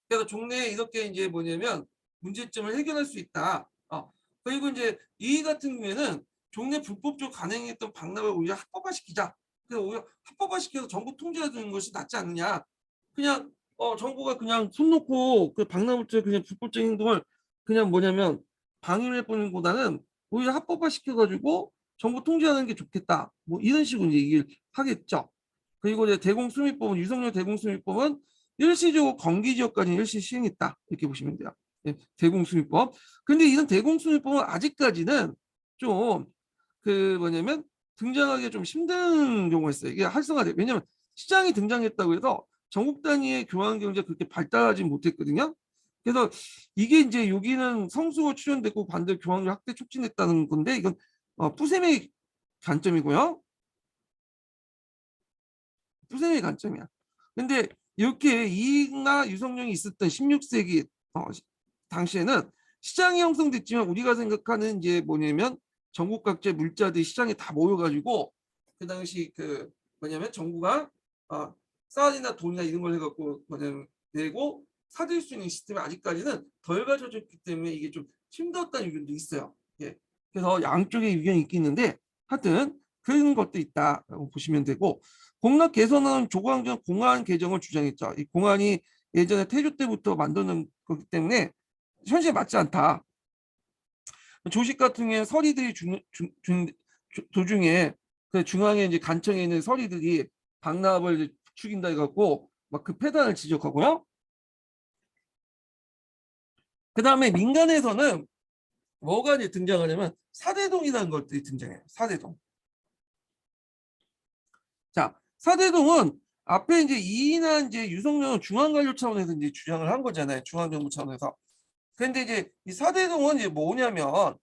그래서 종래에 이렇게 이제 뭐냐면 문제점을 해결할 수 있다. 그리고 이제 이 같은 경우에는 종래 불법적으로 간행했던 박람을 오히려 합법화시키자. 그래서 오히려 합법화시켜서 정부 통제하는 것이 낫지 않느냐. 그냥 정부가 그냥 손 놓고 그 박람업체 그냥 불법적인 행동을 그냥 뭐냐면 방해를 해보는 것보다는 오히려 합법화시켜가지고 정부 통제하는 게 좋겠다. 뭐 이런 식으로 얘기를 하겠죠. 그리고 이제 대공수미법은 유석열 대공수미법은 일시적으로 경기 지역까지 일시 시행했다 이렇게 보시면 돼요. 네, 대공수미법. 근데 이런 대공수미법은 아직까지는 좀 그 뭐냐면 등장하기 좀 힘든 경우가 있어요. 이게 활성화돼. 왜냐하면 시장이 등장했다고 해서 전국 단위의 교환 경제가 그렇게 발달하지 못했거든요. 그래서 이게 이제 여기는 성수가 출연됐고 반대로 교환을 확대 촉진했다는 건데 이건 뿌셈의 관점이고요. 뿌셈의 관점이야. 근데 이렇게 이익나 유성령이 있었던 16세기 당시에는 시장이 형성됐지만 우리가 생각하는 이제 뭐냐면 전국 각지의 물자들이 시장에 다 모여가지고 그 당시 그 뭐냐면 정부가 쌀이나 돈이나 이런 걸 해갖고 뭐냐면 내고 사들 수 있는 시스템이 아직까지는 덜 갖춰졌기 때문에 이게 좀 힘들었다는 의견도 있어요. 예. 그래서 양쪽에 의견이 있겠는데 하여튼 그런 것도 있다라고 보시면 되고 공납 개선은 조광조는 공안 개정을 주장했죠. 이 공안이 예전에 태조 때부터 만드는 거기 때문에 현실에 맞지 않다. 조식 같은 경우에 서리들이 도중에 그 중앙에 이제 간청에 있는 서리들이 박납을 부추긴다 해갖고 막 그 폐단을 지적하고요. 그 다음에 민간에서는 뭐가 이제 등장하냐면 사대동이라는 것들이 등장해요. 사대동. 자, 사대동은 앞에 이제 이인한 이제 유성룡은 중앙관료 차원에서 이제 주장을 한 거잖아요. 중앙정부 차원에서. 근데 이제 이 사대동은 이제 뭐냐면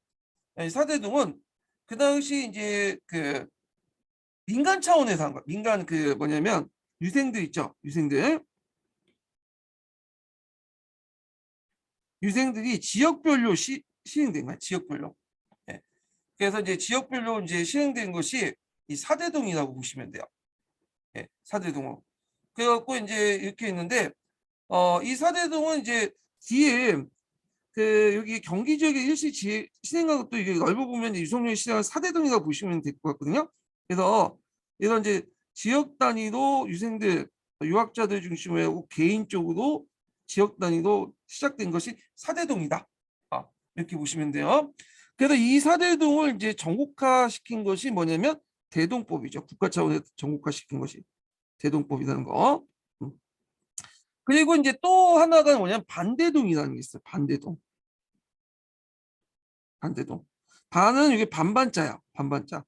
이 사대동은 그 당시 이제 그 민간 차원에서 한 거야. 민간 그 뭐냐면 유생들 있죠. 유생들이 지역별로 시행된 거야. 지역별로. 예. 그래서 이제 지역별로 이제 시행된 것이 이 사대동이라고 보시면 돼요. 예, 사대동은. 그래갖고 이제 이렇게 있는데 이 사대동은 이제 뒤에 그 여기 경기 지역의 일시 시행한 것도 이게 넓어 보면 유성룡의 시장을 사대동이라고 보시면 될 것 같거든요. 그래서 이런 이제 지역 단위로 유생들 유학자들 중심으로 하고 개인적으로 지역 단위로 시작된 것이 사대동이다. 이렇게 보시면 돼요. 그래서 이 사대동을 이제 전국화 시킨 것이 뭐냐면 대동법이죠. 국가 차원에서 전국화 시킨 것이 대동법이라는 거. 그리고 이제 또 하나가 뭐냐면 반대동이라는 게 있어요. 반대동. 반은 이게 반반자야. 반반자.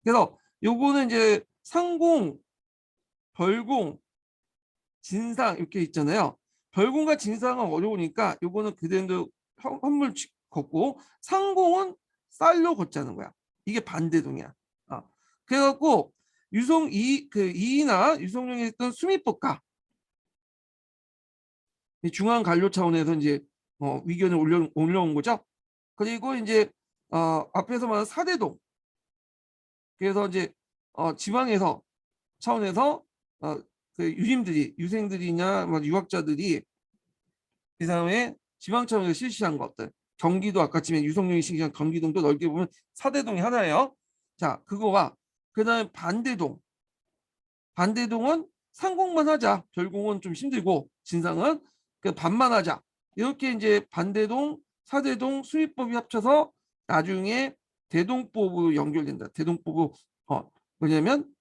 그래서 요거는 이제 상공, 벌공, 진상 이렇게 있잖아요. 벌공과 진상은 어려우니까 요거는 그대로 현물 걷고 상공은 쌀로 걷자는 거야. 이게 반대동이야. 그래갖고 이이나 유성룡이 했던 수미법과 중앙 관료 차원에서 이제 의견을 올려온 거죠. 그리고 이제 앞에서 말한 사대동. 그래서 이제 지방에서 차원에서 그 유생들이나 뭐 유학자들이 이 사람의 지방 차원에서 실시한 것들. 경기도 아까 지금 유성룡이 실시한 경기동도 넓게 보면 사대동이 하나예요. 자, 그거와 그다음에 반대동. 반대동은 상공만 하자. 별공은 좀 힘들고 진상은 그 반만 하자. 이렇게 이제 반대동, 사대동, 수입법이 합쳐서 나중에 대동법으로 연결된다. 대동법으로 뭐냐면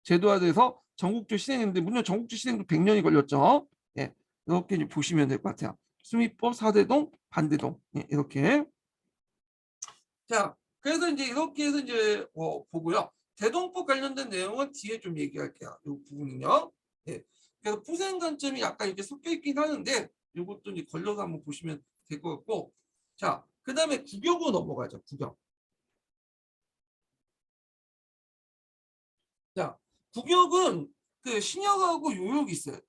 제도화돼서 전국주 시행했는데 물론 전국주 시행도 100년이 걸렸죠. 예, 이렇게 이제 보시면 될 것 같아요. 수입법, 사대동, 반대동 이렇게. 자, 그래서 이제 이렇게 해서 이제 보고요. 대동법 관련된 내용은 뒤에 좀 얘기할게요. 이 부분은요. 예. 그래서 부생 관점이 약간 이렇게 섞여 있긴 하는데 이것도 이제 걸려서 한번 보시면 될 것 같고. 자, 그다음에 국역으로 넘어가죠. 국역. 자, 국역은 그 신역하고 요역이 있어요.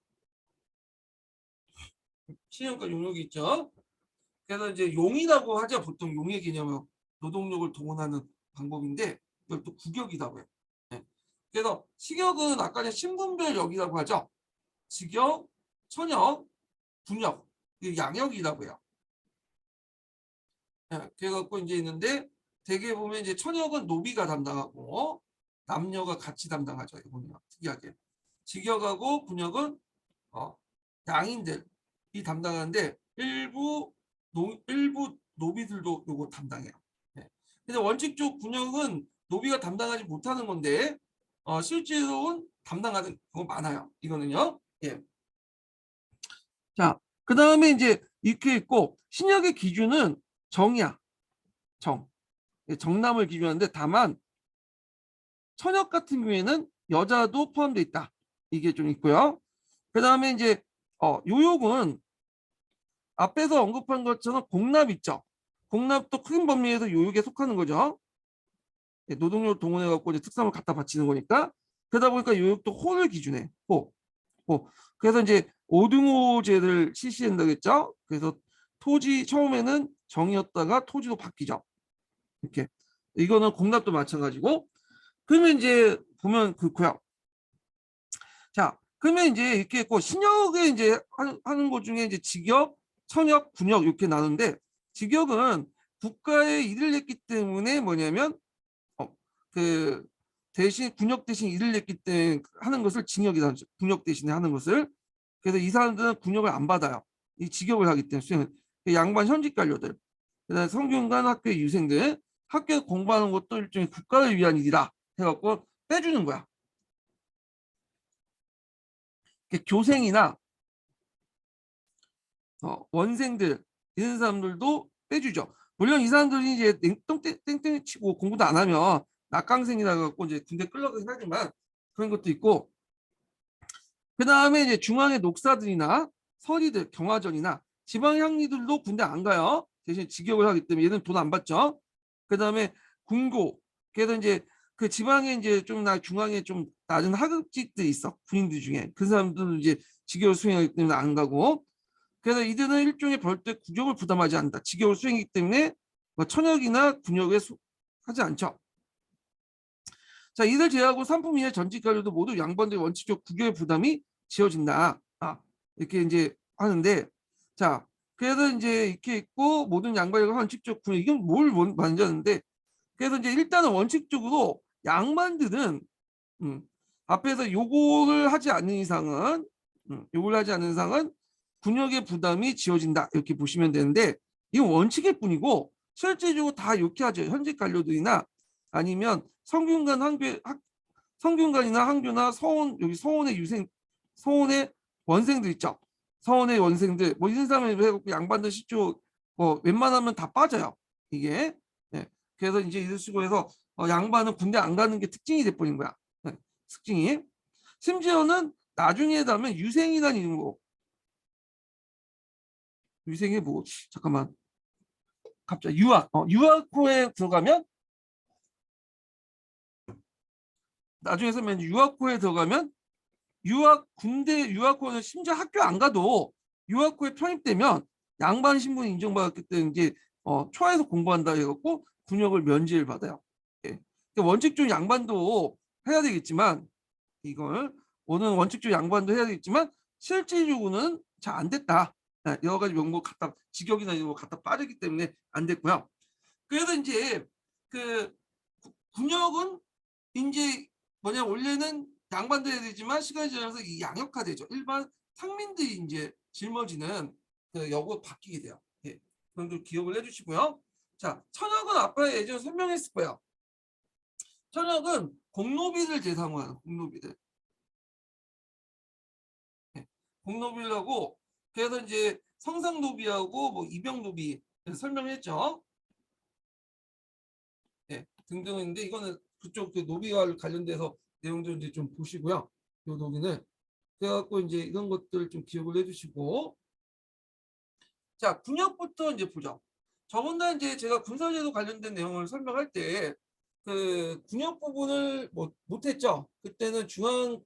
신역과 용역이 있죠. 그래서 이제 용이라고 하죠. 보통 용의 개념은 노동력을 동원하는 방법인데 이걸 또 국역이라고 해요. 네. 그래서 식역은 아까 신분별 역이라고 하죠. 직역, 천역, 군역, 양역이라고 해요. 네. 그래갖고 이제 있는데 대개 보면 이제 천역은 노비가 담당하고 남녀가 같이 담당하죠. 이거는요. 특이하게. 직역하고 군역은 양인들이 담당하는데 일부 노비들도 요거 담당해요. 네. 근데 원칙적 군역은 노비가 담당하지 못하는 건데 실제로는 담당하는 경우 많아요. 이거는요. 예. 자, 그 다음에 이제 이렇게 있고 신약의 기준은 정이야. 정. 예, 정남을 기준하는데 다만 천역 같은 경우에는 여자도 포함되어 있다. 이게 좀 있고요. 그 다음에 이제 요역은 앞에서 언급한 것처럼 공납 있죠. 공납도 큰 범위에서 요역에 속하는 거죠. 노동력을 동원해 갖고 이제 특성을 갖다 바치는 거니까. 그러다 보니까 요역도 호를 기준해. 호. 호. 그래서 이제 오등호제를 실시한다겠죠. 그래서 토지 처음에는 정이었다가 토지로 바뀌죠. 이렇게. 이거는 공납도 마찬가지고. 그러면 이제 보면 그렇고요. 자, 그러면 이제 이렇게 있고 신역에 이제 하는 것 중에 이제 직역, 천역, 군역 이렇게 나누는데 직역은 국가에 일을 냈기 때문에 뭐냐면 그 대신 군역 대신 일을 냈기 때문에 하는 것을 징역이다. 군역 대신에 하는 것을. 그래서 이 사람들은 군역을 안 받아요. 이 직역을 하기 때문에 수행. 양반 현직 관료들, 그다음에 성균관 학교의 유생들, 학교에 공부하는 것도 일종의 국가를 위한 일이다 해갖고 빼주는 거야. 교생이나 원생들 이런 사람들도 빼주죠. 물론 이 사람들이 이제 땡땡 치고 공부도 안 하면 낙강생이라 갖고 이제 군대 끌려가긴 하지만 그런 것도 있고, 그 다음에 이제 중앙의 녹사들이나 서리들, 경화전이나 지방 향리들도 군대 안 가요. 대신 직역을 하기 때문에 얘는 돈 안 받죠. 그 다음에 군고, 그래서 이제 그 지방에 이제 좀 중앙에 좀 낮은 하급직들이 있어. 군인들 중에 그 사람들은 이제 직역을 수행하기 때문에 안 가고, 그래서 이들은 일종의 별도의 국역을 부담하지 않는다. 직역을 수행하기 때문에 뭐 천역이나 군역에 하지 않죠. 자, 이들 제외하고 산품 이하 전직 관료도 모두 양반들의 원칙적 국역의 부담이 지어진다. 이렇게 이제 하는데, 자, 그래서 이제 이렇게 있고 모든 양반의 원칙적 국역, 이건 뭘 만졌는데, 그래서 이제 일단은 원칙적으로 양반들은 앞에서 요거를 하지 않는 이상은 군역의 부담이 지어진다 이렇게 보시면 되는데, 이건 원칙일 뿐이고 실제적으로 다 이렇게 하죠. 현직 관료들이나 아니면 성균관이나 항교나 서원, 여기 서원의 원생들 있죠. 서원의 원생들 뭐 이런 사람을 해갖고 양반들 시조 웬만하면 다 빠져요. 이게. 네. 그래서 이제 이런 식으로 해서 양반은 군대 안 가는 게 특징이 돼버린 거야. 네. 특징이. 심지어는 나중에 가면 유생이라는 이름으로, 유생이 뭐 잠깐만 갑자기 유학호에 들어가면, 나중에 서면 유학호에 들어가면 군대 유학호는 심지어 학교 안 가도 유학호에 편입되면 양반 신분이 인정받았기 때문에 이제 초하에서 공부한다 해갖고 군역을 면제를 받아요. 예. 원칙적인 양반도 해야 되겠지만, 이걸 오늘 원칙적인 양반도 해야 되겠지만 실질적으로는 잘 안 됐다. 여러 가지 명목 갖다 직역이나 이런 거 갖다 빠르기 때문에 안 됐고요. 그래서 이제 그 군역은 이제 뭐냐, 원래는 양반도 해야 되지만 시간이 지나면서 이 양역화되죠. 일반 상민들이 이제 짊어지는 그 역으로 바뀌게 돼요. 예. 그런 좀 기억을 해주시고요. 자, 천역은 아까 예전에 설명했을 거예요. 천역은 공노비를 대상으로 하는 공노비들. 예. 공노비라고, 그래서 이제 성상노비하고 뭐 입영노비 설명했죠. 예. 등등인데 이거는 그쪽 그 노비와 관련돼서 내용들 이제 좀 보시고요. 이 노비는 그래갖고 이제 이런 것들 좀 기억을 해주시고, 자, 군역부터 이제 보죠. 저번에 이제 제가 군사제도 관련된 내용을 설명할 때 그 군역 부분을 뭐 못했죠. 그때는 중앙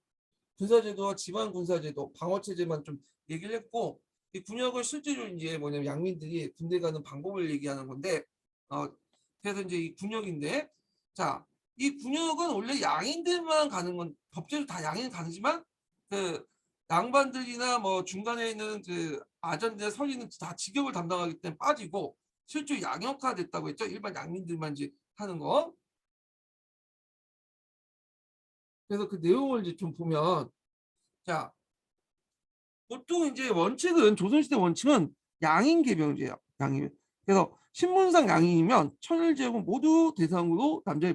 군사제도와 지방 군사제도, 방어체제만 좀 얘기를 했고, 이 군역을 실제로 이제 뭐냐면 양민들이 군대 가는 방법을 얘기하는 건데, 그래서 이제 이 군역인데, 자, 이 군역은 원래 양인들만 가는 건 법제로 다 양인 가지만 그 양반들이나 뭐 중간에 있는 그 아전대 서리는 다 직역을 담당하기 때문에 빠지고 실제 양역화됐다고 했죠. 일반 양민들만 이제 하는 거. 그래서 그 내용을 이제 좀 보면, 자, 보통 이제 원칙은 조선시대 원칙은 양인 계병제예요. 양인. 그래서 신분상 양인이면 천일제국 모두 대상으로 남자에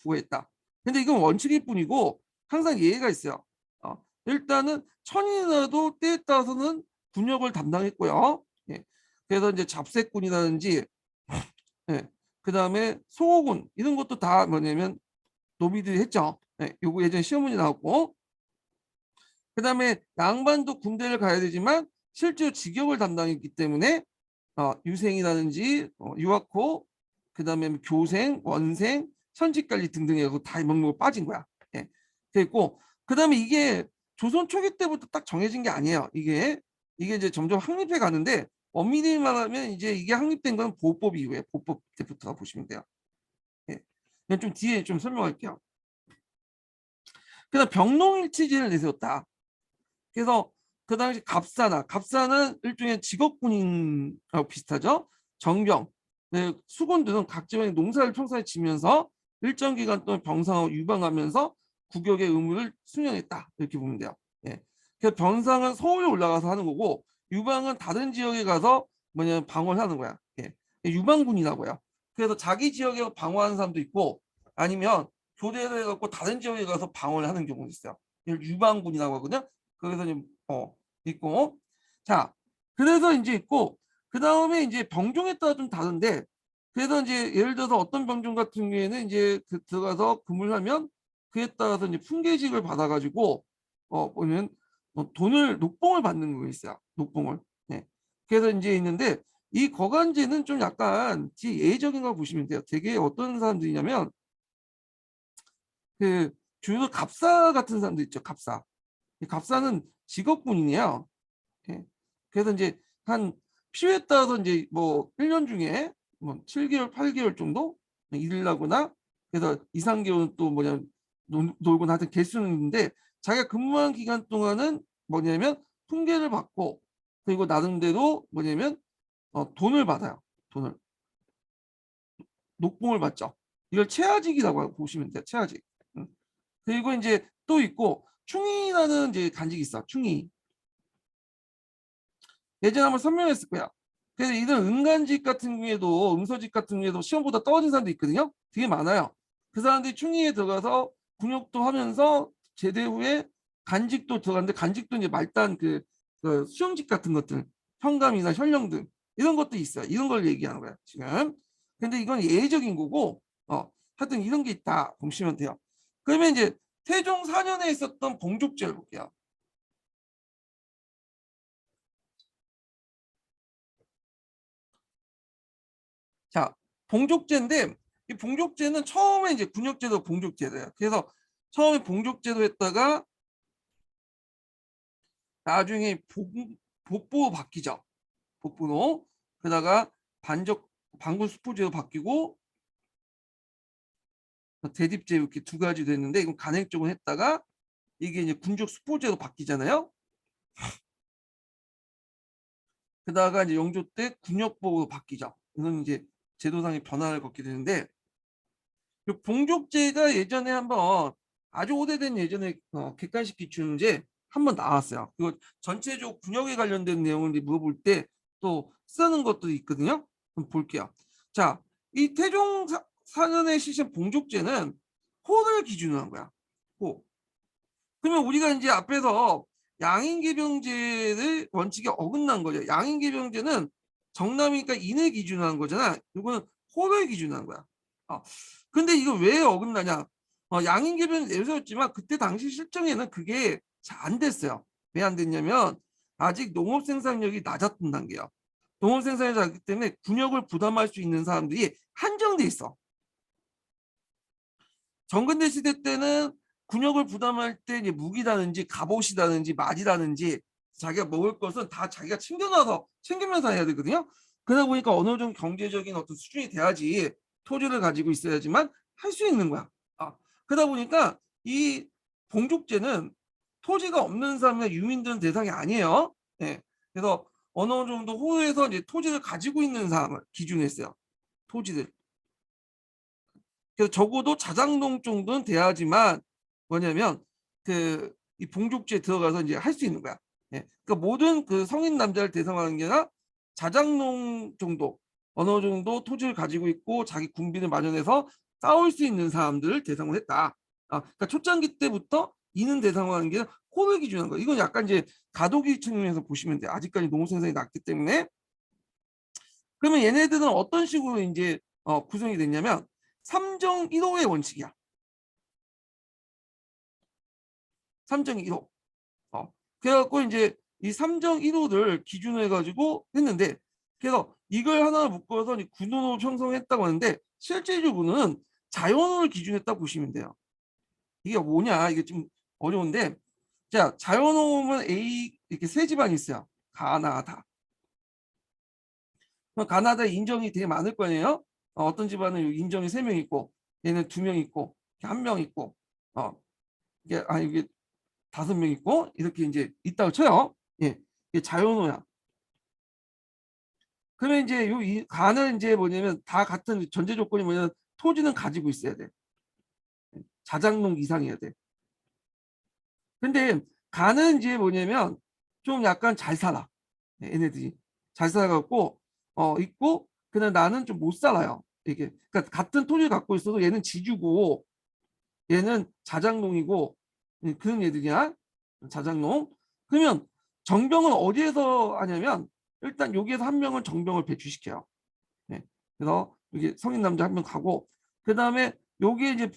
부여했다. 근데 이건 원칙일 뿐이고 항상 예외가 있어요. 일단은 천인이라도 때에 따라서는 군역을 담당했고요. 예. 그래서 이제 잡새군이라든지, 예. 그 다음에 소호군 이런 것도 다 뭐냐면 노비들이 했죠. 예. 요거 예전에 시험 문제 나왔고, 그 다음에 양반도 군대를 가야 되지만 실제로 직역을 담당했기 때문에 유생이라든지 유학호, 그 다음에 교생, 원생, 현직관리 등등에 다 명목으로 빠진 거야. 예. 됐고, 그 다음에 이게 조선 초기 때부터 딱 정해진 게 아니에요. 이게 이제 점점 확립해 가는데, 엄밀히 말하면 이제 이게 확립된 건 보호법 이후에 보호법 때부터 보시면 돼요. 예. 좀 뒤에 좀 설명할게요. 그다음 병농일치제를 내세웠다. 그래서 그 당시 갑사는 일종의 직업군인하고 비슷하죠. 정병, 수군들은 각 지방의 농사를 평소에 지면서 일정 기간 동안 병상을 유방하면서 국역의 의무를 수행했다. 이렇게 보면 돼요. 예. 그래서 병상은 서울에 올라가서 하는 거고 유방은 다른 지역에 가서 뭐냐면 방어를 하는 거야. 예. 유방군이라고 해요. 그래서 자기 지역에 방어하는 사람도 있고 아니면 교대를 해갖고 다른 지역에 가서 방어를 하는 경우도 있어요. 이걸 유방군이라고 하거든요. 그래서 있고 자 그래서 이제 있고 그 다음에 이제 병종에 따라 좀 다른데 그래서 이제 예를 들어서 어떤 병종 같은 경우에는 이제 들어가서 근무를 하면 그에 따라서 이제 풍계직을 받아가지고 보면 돈을 녹봉을 받는 거 있어요. 녹봉을. 네. 그래서 이제 있는데 이 거간제는 좀 약간 예외적인 거 보시면 돼요. 되게 어떤 사람들이냐면 그 주로 갑사 같은 사람들 있죠. 갑사. 이 갑사는 직업군인이에요. 예. 그래서 이제 한 필요에 따라서 이제 뭐 1년 중에 뭐 7개월, 8개월 정도 일을 하거나 그래서 2, 3개월은 또 뭐냐 놀거나 하여튼 개수는 있는데 자기가 근무한 기간 동안은 뭐냐면 훈계를 받고 그리고 나름대로 뭐냐면 돈을 받아요. 돈을. 녹봉을 받죠. 이걸 채아직이라고 보시면 돼요. 채아직. 그리고 이제 또 있고 충이라는 이제 간직이 있어. 충이. 예전에 한번 설명했을 거야. 그래서 이런 은간직 같은 경우에도 응서직 같은 경우에도 시험보다 떨어진 사람도 있거든요. 되게 많아요. 그 사람들이 충의에 들어가서 군역도 하면서 제대 후에 간직도 들어갔는데 간직도 이제 말단 그 수영직 같은 것들 현감이나 현령 이런 것도 있어요. 이런 걸 얘기하는 거야 지금. 근데 이건 예외적인 거고 하여튼 이런 게 있다 보시면 돼요. 그러면 이제 태종 4년에 있었던 봉족제를 볼게요. 자, 봉족제인데 이 봉족제는 처음에 이제 군역제도 봉족제예요. 그래서 처음에 봉족제도 했다가 나중에 복부 바뀌죠. 복부로 그러다가 반군 수포제도 바뀌고 대립제 이렇게 두 가지 됐는데 이건 간행 쪽은 했다가 이게 이제 군족 수포제도 바뀌잖아요. 그러다가 이제 영조 때 군역법으로 바뀌죠. 이건 이제 제도상의 변화를 겪게 되는데 그 봉족제가 예전에 한번 아주 오래된 예전에 객관식 기출문제 한번 나왔어요. 그거 전체적으로 군역에 관련된 내용을 물어볼 때 또 쓰는 것도 있거든요. 그럼 볼게요. 자, 이 태종 4년에 시신 봉족제는 호를 기준으로 한 거야. 호. 그러면 우리가 이제 앞에서 양인계병제의 원칙에 어긋난 거죠. 양인계병제는 정남이니까 인을 기준으로 한 거잖아. 이거는 호를 기준으로 한 거야. 어. 근데 이거 왜 어긋나냐? 양인계병 내세웠지만 그때 당시 실정에는 그게 잘 안 됐어요. 왜 안 됐냐면 아직 농업 생산력이 낮았던 단계야. 농업 생산이 낮기 때문에 군역을 부담할 수 있는 사람들이 한정돼 있어. 정근대 시대 때는 군역을 부담할 때 이제 무기라든지 갑옷이라든지 말이라든지 자기가 먹을 것은 다 자기가 챙겨놔서 챙기면서 해야 되거든요. 그러다 보니까 어느 정도 경제적인 어떤 수준이 돼야지 토지를 가지고 있어야지만 할 수 있는 거야. 그러다 보니까 이 봉족제는 토지가 없는 사람이나 유민들은 대상이 아니에요. 네. 그래서 어느 정도 호에서 이제 토지를 가지고 있는 사람을 기준으로 했어요. 토지들. 그래서 적어도 자작농 정도는 돼야지만 뭐냐면 그 이 봉족지에 들어가서 이제 할 수 있는 거야. 예. 그러니까 모든 그 성인 남자를 대상하는 게 아니라 자작농 정도 어느 정도 토지를 가지고 있고 자기 군비를 마련해서 싸울 수 있는 사람들을 대상으로 했다. 그러니까 초창기 때부터 이는 대상으로 하는 게 호를 기준한 거. 이건 약간 이제 가도기 측면에서 보시면 돼. 아직까지 농업 생산이 낮기 때문에. 그러면 얘네들은 어떤 식으로 이제 구성이 됐냐면 삼정 1호의 원칙이야. 삼정 1호. 그래갖고 이제 이 삼정 1호를 기준으로 해가지고 했는데 그래서 이걸 하나 묶어서 군호를 형성했다고 하는데 실제적으로는 자연호를 기준했다고 보시면 돼요. 이게 뭐냐? 이게 좀 어려운데 자 자연호면 A 이렇게 세 지방이 있어요. 가나다. 가나다 인정이 되게 많을 거 아니에요? 어떤 집안은 인정이 3명 있고 얘는 2명 있고 1명 있고 이게 5명 있고 이렇게 이제 있다고 쳐요. 예, 이게 자연호야. 그러면 이제 이 간은 이제 뭐냐면 다 같은 전제 조건이 뭐냐면 토지는 가지고 있어야 돼. 자작농 이상이어야 돼. 근데 간은 이제 뭐냐면 좀 약간 잘 살아. 얘네들이 잘 살아갖고 있고 그냥 나는 좀 못 살아요. 이게 그러니까 같은 토지를 갖고 있어도 얘는 지주고 얘는 자작농이고 그런 얘들이야. 자작농. 그러면 정병을 어디에서 하냐면 일단 여기에서 한 명은 정병을 배출시켜요. 네. 그래서 여기 성인 남자 한 명 가고 그 다음에 여기에 이제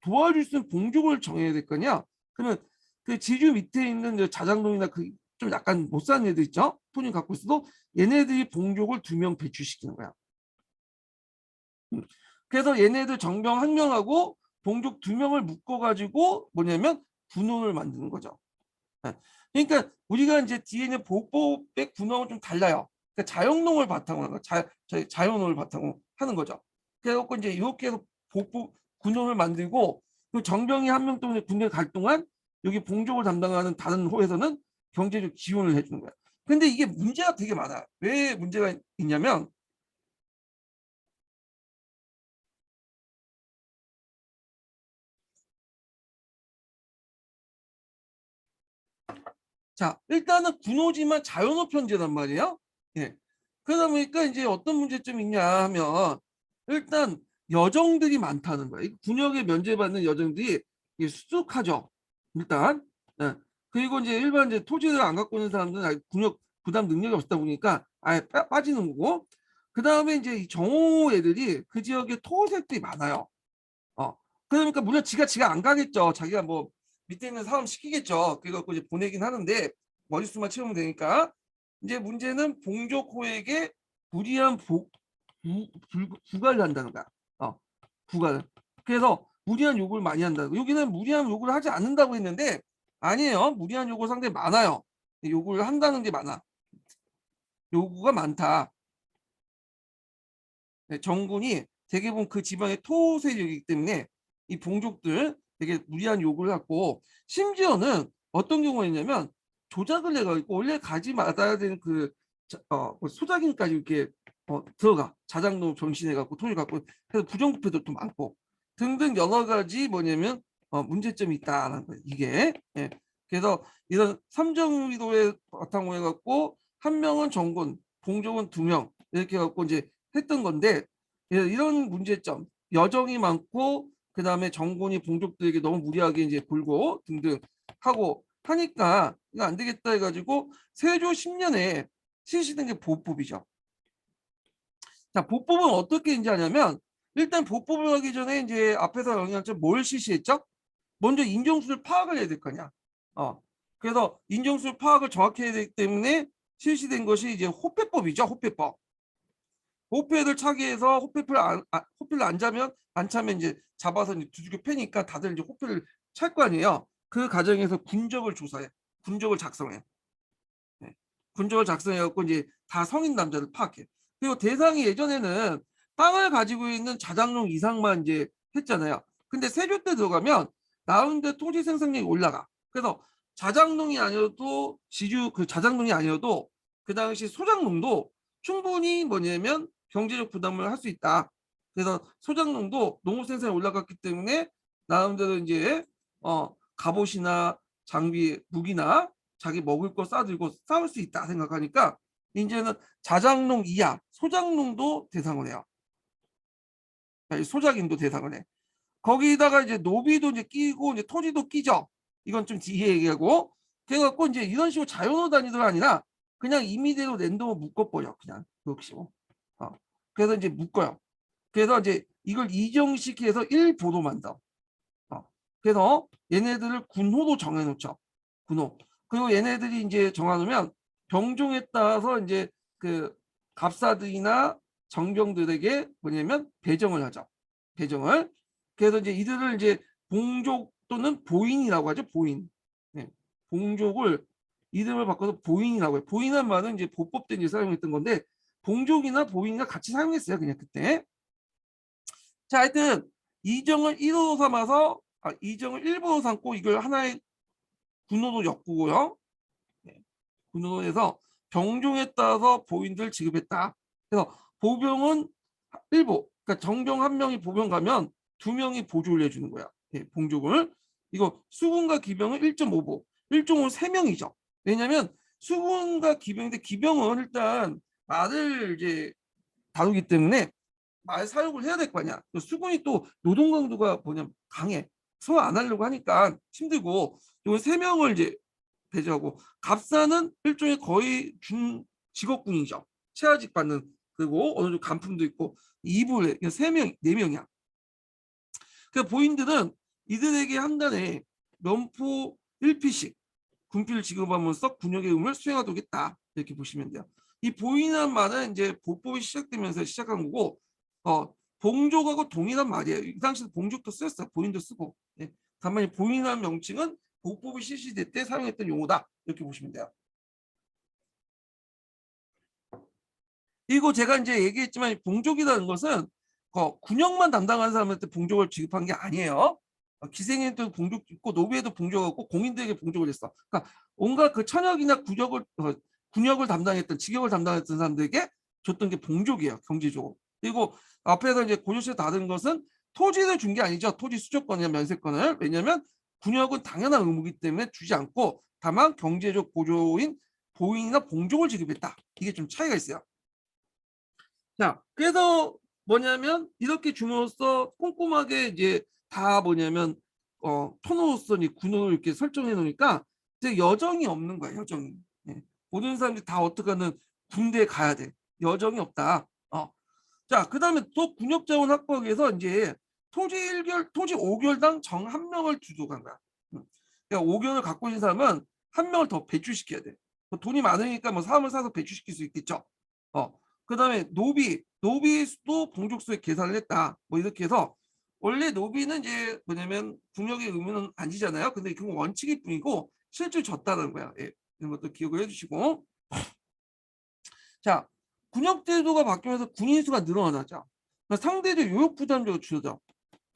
도와줄 수 있는 봉족을 정해야 될 거냐. 그러면 그 지주 밑에 있는 자작농이나 그 좀 약간 못 사는 애들 있죠. 돈이 갖고 있어도 얘네들이 봉족을 2명 배출시키는 거야. 그래서 얘네들 정병 한 명하고 봉족 2명을 묶어가지고 뭐냐면 군원을 만드는 거죠. 네. 그러니까 우리가 이제 뒤에 있는 보법의 군원은 좀 달라요. 그러니까 자연농을 바탕으로 하는 거, 자연농을 바탕으로 하는 거죠. 그래갖고 이제 이렇게 해서 보법 군원을 만들고 그 정병이 한 명 동안 군대 갈 동안 여기 봉족을 담당하는 다른 호에서는 경제적 지원을 해주는 거야. 근데 이게 문제가 되게 많아. 왜 문제가 있냐면 자, 일단은 군호지만 자연호 편제란 말이에요. 예. 그러다 보니까 이제 어떤 문제점이 있냐 하면 일단 여정들이 많다는 거예요. 군역에 면제받는 여정들이 이게 수두하죠. 일단. 예. 그리고 이제 일반 이제 토지를 안 갖고 있는 사람들은 아예 군역 부담 능력이 없다 보니까 아예 빠지는 거고. 그 다음에 이제 이 정호 애들이 그 지역에 토호색들이 많아요. 어. 그러니까 물론 지가 안 가겠죠. 자기가 뭐 밑에 있는 사람 시키겠죠. 그래갖고 이제 보내긴 하는데 머릿수만 채우면 되니까. 이제 문제는 봉조코에게 무리한 부과를 한다는 거야. 부과를. 그래서 무리한 요구를 많이 한다고. 여기는 무리한 요구를 하지 않는다고 했는데 아니에요. 무리한 요구 상당히 많아요. 요구를 한다는 게 많아. 요구가 많다. 네, 정군이 대개본 그 지방의 토세력이기 때문에 이 봉족들 되게 무리한 요구를 갖고 심지어는 어떤 경우가 있냐면 조작을 해가지고 원래 가지 말아야 되는 그 뭐 소작인까지 이렇게 들어가 자작농 정신해갖고 토를 갖고 해서 부정부패들도 많고 등등 여러 가지 뭐냐면 문제점이 있다라는 거예요. 이게 그래서 이런 삼정의도에 바탕으로 해갖고 한 명은 정군, 봉족은 2명 이렇게 해갖고 이제 했던 건데 이런 문제점 여정이 많고 그 다음에 정권이 봉족들에게 너무 무리하게 이제 굴고 등등 하고 하니까 이거 안 되겠다 해가지고 세조 10년에 실시된 게 보법이죠. 자, 보법은 어떻게 이제 하냐면 일단 보법을 하기 전에 이제 앞에서 영양점 뭘 실시했죠? 먼저 인정수를 파악을 해야 될 거냐. 그래서 인정수 파악을 정확히 해야 되기 때문에 실시된 것이 이제 호패법이죠. 호패법. 호패를 차기해서 호패를 안 자면 안 차면 이제 잡아서 이제 두들겨 패니까 다들 이제 호패를 찰 거 아니에요. 그 과정에서 군적을 조사해. 군적을 작성해. 네. 군적을 작성해 갖고 이제 다 성인 남자를 파악해. 그리고 대상이 예전에는 땅을 가지고 있는 자작농 이상만 이제 했잖아요. 근데 세조 때 들어가면 나은데 토지 생산량이 올라가. 그래서 자작농이 아니어도 지주 그 자작농이 아니어도 그 당시 소작농도 충분히 뭐냐면 경제적 부담을 할 수 있다. 그래서 소작농도 농업 생산이 올라갔기 때문에 나름대로 이제 갑옷이나 장비, 무기나 자기 먹을 거 싸들고 싸울 수 있다 생각하니까 이제는 자작농 이하, 소작농도 대상을 해요. 소작인도 대상을 해. 거기다가 이제 노비도 이제 끼고 이제 토지도 끼죠. 이건 좀 뒤에 얘기하고. 그래갖고 이제 이런 식으로 자연어 단위가 아니라 그냥 임의대로 랜덤으로 묶어버려. 그냥 그렇게 식으로. 그래서 이제 묶어요. 그래서 이제 이걸 이정식해서 1보로 만들어. 그래서 얘네들을 군호로 정해놓죠. 군호. 그리고 얘네들이 이제 정해놓으면 병종에 따라서 이제 그 갑사들이나 정병들에게 뭐냐면 배정을 하죠. 배정을. 그래서 이제 이들을 이제 봉족 또는 보인이라고 하죠. 보인. 네. 봉족을 이름을 바꿔서 보인이라고 해요. 보인한 말은 이제 보법 때 이제 사용했던 건데 봉족이나 보인과 같이 사용했어요. 그냥 그때. 자, 하여튼 이정을 1호로 삼아서 이정을 1보로 삼고 이걸 하나의 군호로 엮고요. 네. 군호로 해서 병종에 따라서 보인들 지급했다. 그래서 보병은 일부, 그러니까 정병 한 명이 보병 가면 두 명이 보조를 해주는 거야. 예, 봉족을. 이거 수군과 기병은 1.5보, 1.5 세 명이죠. 왜냐하면 수군과 기병인데 기병은 일단 말을 이제 다루기 때문에 말 사육을 해야 될 거 아니야. 수군이 또 노동 강도가 뭐냐면 강해. 소화 안 하려고 하니까 힘들고 이거 세 명을 이제 배제하고 갑사는 일종의 거의 준 직업군이죠. 최하직 받는 그리고 어느 정도 간품도 있고 이불에 세 명, 네 명이야. 그 보인들은 이들에게 한 달에 면포 1피씩 군필을 지급하면서 군역의 의무를 수행하도록 했다. 이렇게 보시면 돼요. 이 보인이라는 말은 이제 보법이 시작되면서 시작한 거고 봉족하고 동일한 말이에요. 이 당시 봉족도 쓰였어요. 보인도 쓰고. 예. 다만 보인이라는 명칭은 보법이 실시될 때 사용했던 용어다. 이렇게 보시면 돼요. 그리고 제가 이제 얘기했지만 봉족이라는 것은 군역만 담당하는 사람한테 봉족을 지급한 게 아니에요. 기생에도 봉족 있고 노비에도 봉족을 했고 공인들에게 봉족을 했어. 그러니까 온갖 그 천역이나 군역을 담당했던 직역을 담당했던 사람들에게 줬던 게 봉족이에요. 경제적으로. 그리고 앞에서 이제 고조시에 다른 것은 토지를 준 게 아니죠. 토지 수조권이나 면세권을. 왜냐하면 군역은 당연한 의무이기 때문에 주지 않고 다만 경제적 보조인 보인이나 봉족을 지급했다. 이게 좀 차이가 있어요. 자, 그래서 뭐냐면 이렇게 줌으로써 꼼꼼하게 이제 다 뭐냐면 토노로서니 군으로 이렇게 설정해 놓으니까 이제 여정이 없는 거야. 여정이. 예. 모든 사람들이 다 어떻게든 군대에 가야 돼. 여정이 없다. 자, 그다음에 또 군역자원 확보하기 위해서 이제 토지 5개월당 정 한 명을 주도한 거야. 그러니까 5개월을 갖고 있는 사람은 한 명을 더 배출시켜야 돼. 돈이 많으니까 뭐 사람을 사서 배출시킬 수 있겠죠. 그다음에 노비 수도 봉족수에 계산을 했다. 뭐 이렇게 해서 원래 노비는 이제 뭐냐면 군역의 의무는 아니잖아요. 근데 그건 원칙일 뿐이고 실제로 졌다는 거야. 예, 이런 것도 기억을 해주시고. 자, 군역 제도가 바뀌면서 군인 수가 늘어나죠. 그러니까 상대적 요역 부담적으로 줄어져.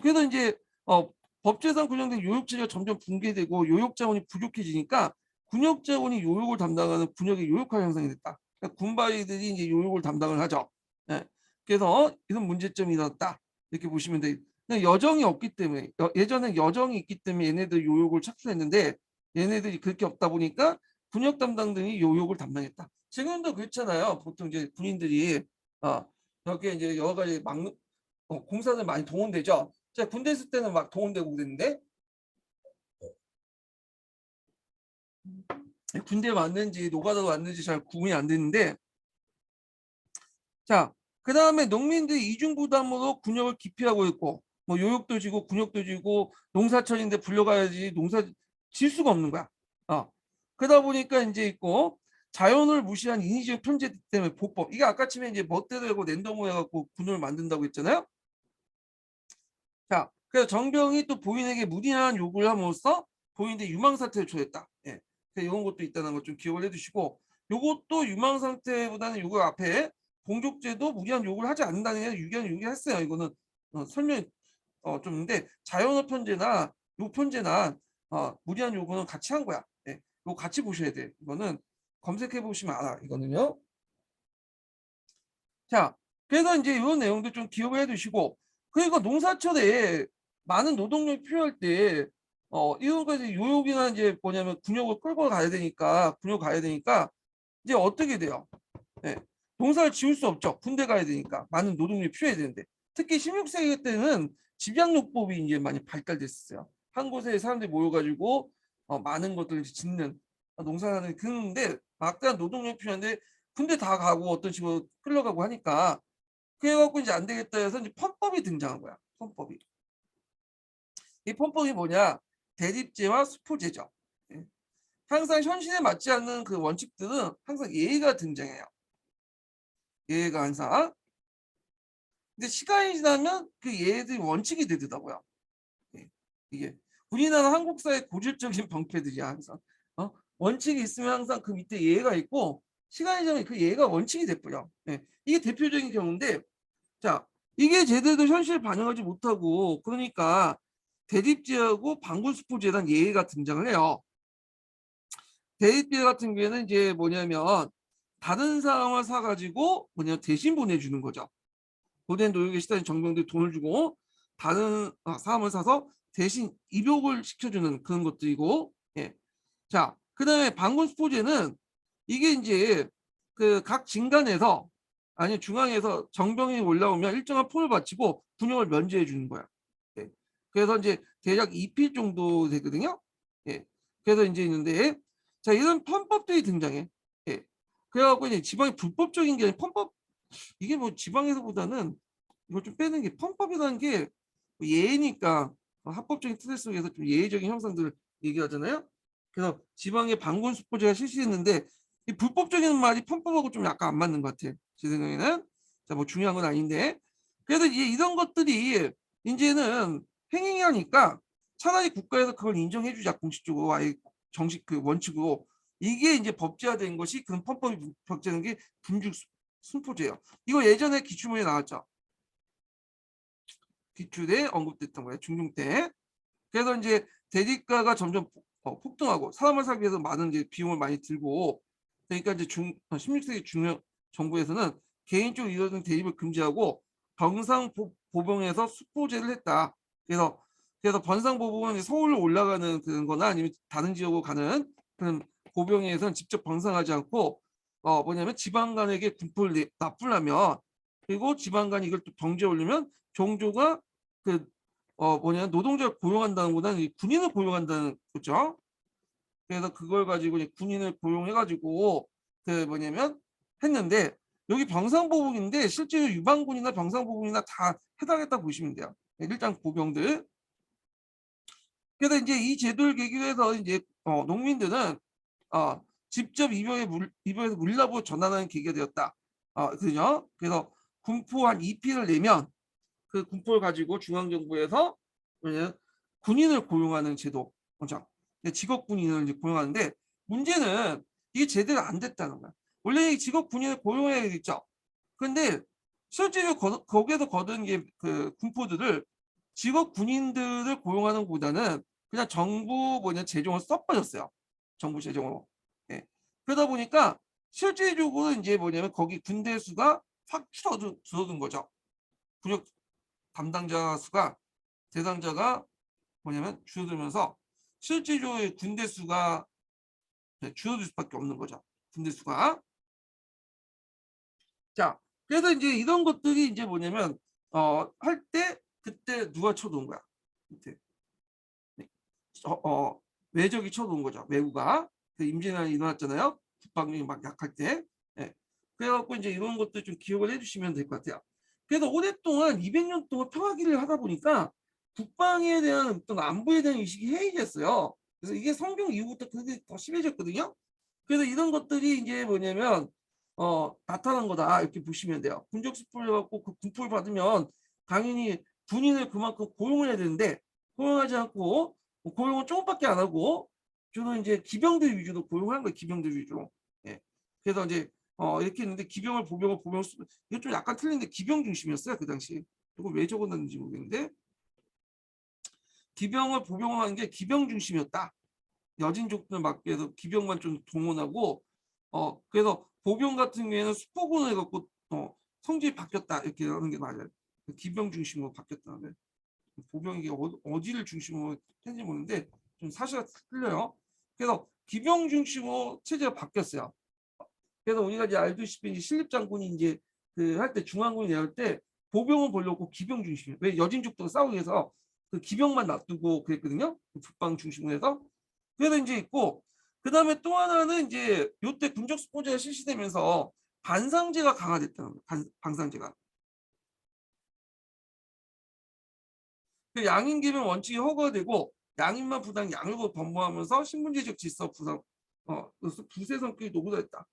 그래서 이제 법제상 군용된 요역제가 점점 붕괴되고 요역 자원이 부족해지니까 군역 자원이 요역을 담당하는 군역의 요역화 형성이 됐다. 그러니까 군바위들이 이제 요역을 담당을 하죠. 예. 그래서 이런 문제점이 일어났다. 이렇게 보시면 돼요. 여정이 없기 때문에 예전에 여정이 있기 때문에 얘네들 요역을 착수했는데 얘네들이 그렇게 없다 보니까 군역 담당들이 요역을 담당했다. 지금도 그렇잖아요. 보통 이제 군인들이 이렇게 이제 여러 가지 공사들 많이 동원되죠. 제가 군대 있을 때는 막 동원되고 그랬는데 군대 왔는지 노가다로 왔는지 잘 구분이 안 되는데 자, 그 다음에 농민들이 이중부담으로 군역을 기피하고 있고 뭐 요역도 지고 군역도 지고 농사철인데 불려가야지 농사 질 수가 없는 거야. 그러다 보니까 이제 있고 자연을 무시한 인위적 편제 때문에 보법 이게 아까 치면 이제 멋대로 하고 랜덤으로 해갖고 군을 만든다고 했잖아요. 자, 그래서 정병이 또 보인에게 무리한 요구를 함으로써 보인의 유망 상태를 초래했다. 예. 이런 것도 있다는 걸 좀 기억을 해두시고, 요것도 유망 상태보다는 요거 앞에 봉족제도 무리한 요구를 하지 않는다는 게 유기한 요구했어요. 이거는 설명 좀인데 자연어 편제나 요편제나 무리한 요구는 같이 한 거야. 예. 이거 같이 보셔야 돼. 이거는 검색해 보시면 알아. 이거는요. 자, 그래서 이제 이런 내용도 좀 기억을 해두시고, 그리고 농사철에 많은 노동력이 필요할 때, 이런 것이 요역이나 이제 뭐냐면 군역을 끌고 가야 되니까, 군역 가야 되니까, 이제 어떻게 돼요? 네. 농사를 지을 수 없죠. 군대 가야 되니까. 많은 노동력이 필요해야 되는데. 특히 16세기 때는 집약요법이 이제 많이 발달됐었어요. 한 곳에 사람들이 모여가지고, 많은 것들을 짓는, 농사하는 그런데 막대한 노동력이 필요한데, 군대 다 가고 어떤 식으로 끌려가고 하니까 그래갖고 이제 안 되겠다 해서 이제 편법이 등장한 거야. 편법이. 이 편법이 뭐냐? 대립제와 수포제죠. 예. 항상 현실에 맞지 않는 그 원칙들은 항상 예의가 등장해요. 예의가 항상. 근데 시간이 지나면 그 예의들이 원칙이 되더라고요. 예. 이게 우리나라 한국사의 고질적인 병폐들이야 항상. 원칙이 있으면 항상 그 밑에 예의가 있고 시간이 지나면 그 예의가 원칙이 돼버려. 예. 이게 대표적인 경우인데 자, 이게 제대로 현실을 반영하지 못하고 그러니까 대립제하고 방군수포제란 예의가 등장을 해요. 대립제 같은 경우에는 이제 뭐냐면 다른 사람을 사가지고 뭐냐 대신 보내주는 거죠. 고된 노역에 시달린 정병들이 돈을 주고 다른 사람을 사서 대신 입역을 시켜주는 그런 것들이고, 예. 자, 그다음에 반군 수포제는 이게 이제 그 각 진간에서 아니 중앙에서 정병이 올라오면 일정한 포를 바치고 군용을 면제해 주는 거야. 예. 그래서 이제 대략 2필 정도 되거든요. 예. 그래서 이제 있는데 자 이런 편법들이 등장해. 예. 그래갖고 이제 지방이 불법적인 게 아니라 편법 이게 뭐 지방에서보다는 이걸 좀 빼는 게 편법이라는 게 예니까 합법적인 틀 속에서 좀 예외적인 형상들을 얘기하잖아요. 그래서 지방의 반군 수포제가 실시했는데 이 불법적인 말이 편법하고 좀 약간 안 맞는 것 같아. 제 생각에는. 자, 뭐 중요한 건 아닌데. 그래도 이제 이런 것들이 이제는 행위하니까 차라리 국가에서 그걸 인정해주자 공식적으로 아예 정식 그 원칙으로 이게 이제 법제화된 것이 그런 편법이 법제되는 게 군중 순포제예요. 이거 예전에 기출문제 나왔죠. 기출에 언급됐던 거예요. 중중 때. 그래서 이제 대립가가 점점 폭등하고 사람을 살기 위해서 많은 이제 비용을 많이 들고 그러니까 이제 16세기 중요 정부에서는 개인적으로 이루어진 대립을 금지하고 번상보병에서 수포제를 했다. 그래서 번상보병은 서울로 올라가는 그런 거나 아니면 다른 지역으로 가는 그런 보병에서는 직접 번상하지 않고 뭐냐면 지방간에게 군포를 납부하면 그리고 지방간이 이걸 또 경제에 올리면 종조가 그 뭐냐 노동자를 고용한다는 보다는 군인을 고용한다는 거죠. 그래서 그걸 가지고 이제 군인을 고용해가지고 그 뭐냐면 했는데 여기 병상보복인데 실제로 유방군이나 병상보복이나 다 해당했다 보시면 돼요. 일장 보병들. 그래서 이제 이 제도를 계기로 해서 이제 농민들은 직접 입역에서 물납으로 전환하는 계기가 되었다. 그죠? 그래서 군포 한 2필을 내면 그 군포를 가지고 중앙정부에서 군인을 고용하는 제도 원장 직업 군인을 이제 고용하는데 문제는 이게 제대로 안 됐다는 거야. 원래 직업 군인을 고용해야 되겠죠. 그런데 실제로 거기에서 거둔 게 그 군포들을 직업 군인들을 고용하는 것보다는 그냥 정부 재정을 써버렸어요. 정부 재정으로. 예. 그러다 보니까 실질적으로 이제 거기 군대 수가 확 줄어든 거죠. 군역 담당자 수가 대상자가 줄어들면서 실질적으로 군대 수가 줄어들 수밖에 없는 거죠. 군대 수가. 자, 그래서 이제 이런 것들이 이제 할 때 그때 누가 쳐놓은 거야. 그때 외적이 쳐놓은 거죠. 외구가 그 임진왜란이 일어났잖아요. 국방력이 막 약할 때. 예. 그래갖고 이제 이런 것도 좀 기억을 해주시면 될 것 같아요. 그래서 오랫동안 200년 동안 평화기를 하다 보니까 국방에 대한 어떤 안보에 대한 의식이 해이했어요. 그래서 이게 성경 이후부터 그게 더 심해졌거든요. 그래서 이런 것들이 이제 나타난 거다 이렇게 보시면 돼요. 군적 수포를 갖고 그 군포를 받으면 당연히 군인을 그만큼 고용을 해야 되는데 고용하지 않고 고용은 조금밖에 안 하고 주로 이제 기병들 위주로 고용하는 거예요. 기병들 위주로. 예. 그래서 이제 이렇게 했는데 기병을 보병을 보병 이거 좀 약간 틀린데 기병 중심이었어요 그 당시. 이거 왜 적었는지 모르겠는데 기병을 보병을 하는 게 기병 중심이었다. 여진족들 맞게 해서 기병만 좀 동원하고 그래서 보병 같은 경우에는 수포군을 갖고 성질이 바뀌었다 이렇게 하는 게 맞아요. 기병 중심으로 바뀌었다는 보병이 어디를 중심으로 했는지 모르는데 좀 사실과 틀려요. 그래서 기병 중심으로 체제가 바뀌었어요. 그래서 우리가 이제 알다시피 이제 신립장군이 이제 그 할 때 중앙군이 나올 때 보병을 보려고 기병 중심. 왜 여진족들과 싸우기 위해서 그 기병만 놔두고 그랬거든요. 북방 중심으로 해서. 그래서 이제 있고 그 다음에 또 하나는 이제 요때 군적 수포제가 실시되면서 반상제가 강화됐다는 거예요. 반상제가. 그 양인 기능 원칙이 허가되고 양인만 부당 양육을 번무하면서 신분제적 질서 부상 부세 성격이 노후화됐다.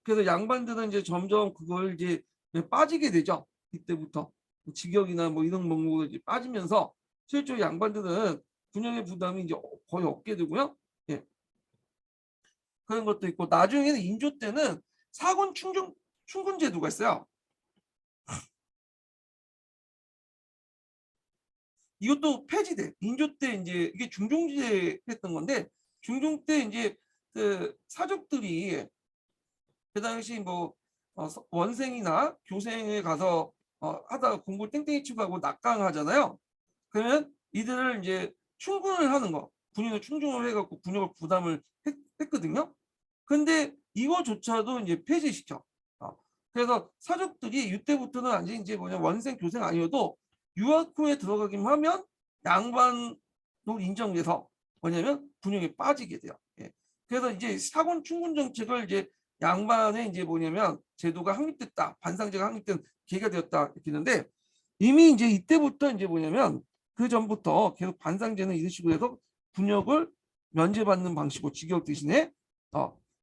그래서 양반들은 이제 점점 그걸 이제 빠지게 되죠. 이때부터 직역이나 뭐 이런 목록을 이제 빠지면서 실제로 양반들은 군역의 부담이 이제 거의 없게 되고요. 예. 그런 것도 있고 나중에는 인조 때는 사군 충군 제도가 있어요. 이것도 폐지돼. 인조 때 이제 이게 중종제 했던 건데 중종 때 이제 그 사족들이 그 당시 뭐 원생이나 교생에 가서 하다가 공부 땡땡이 치고 하고 낙강하잖아요. 그러면 이들을 이제 충군을 하는 거, 군인을 충중을 해갖고 군역을 부담을 했거든요. 근데 이거조차도 이제 폐지시켜. 그래서 사족들이 이때부터는 완전히 이제 뭐냐 원생 교생 아니어도 유학 후에 들어가기만 하면 양반으로 인정돼서 뭐냐면 군역에 빠지게 돼요. 예. 그래서 이제 사군 충군 정책을 이제 양반의 이제 뭐냐면 제도가 확립됐다, 반상제가 확립된 계기가 되었다 이렇게 했는데 이미 이제 이때부터 이제 뭐냐면 그 전부터 계속 반상제는 이런 식으로 해서 군역을 면제받는 방식으로 직역 대신에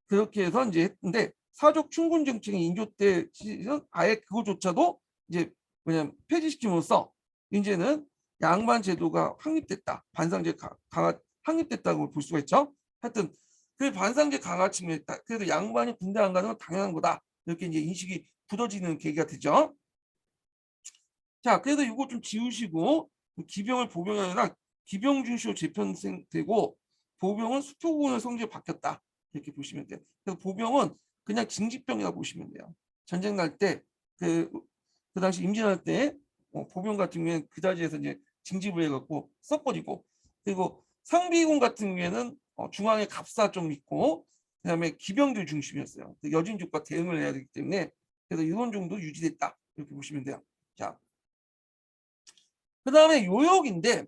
그렇게 해서 이제 했는데 사족 충군 정책의 인조 때 아예 그거조차도 이제 뭐냐면 폐지시킴으로써 이제는 양반 제도가 확립됐다. 반상제 강화 확립됐다고 볼 수가 있죠. 하여튼 그 반상제 강화 측면에 그래도 양반이 군대 안 가는 건 당연한 거다. 이렇게 이제 인식이 굳어지는 계기가 되죠. 자, 그래서 이거 좀 지우시고 기병을 보병이 아니라 기병 중시로 재편되고 보병은 수표군의 성질이 바뀌었다. 이렇게 보시면 돼요. 그래서 보병은 그냥 징집병이라고 보시면 돼요. 전쟁 날 때 그 당시 임진할 때 보병 같은 경우에는 그 자리에서 이제 징집을 해갖고 써버리고 그리고 상비군 같은 경우에는 중앙에 갑사 좀 있고 그다음에 기병들 중심이었어요. 여진족과 대응을 해야 되기 때문에 그래서 이런 정도 유지됐다. 이렇게 보시면 돼요. 자, 그 다음에 요역인데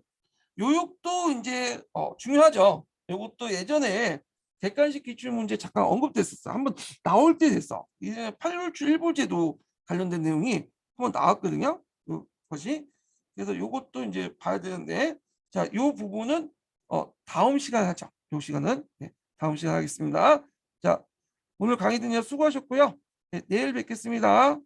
요역도 이제 중요하죠. 요것도 예전에 객관식 기출 문제 잠깐 언급됐었어. 한번 나올 때 됐어. 이제 8율출 일보제도 관련된 내용이 한번 나왔거든요. 그것이. 그래서 요것도 이제 봐야 되는데 자, 요 부분은 다음 시간에 하죠. 요 시간은 네, 다음 시간에 하겠습니다. 자, 오늘 강의 듣느라 수고하셨고요. 네, 내일 뵙겠습니다.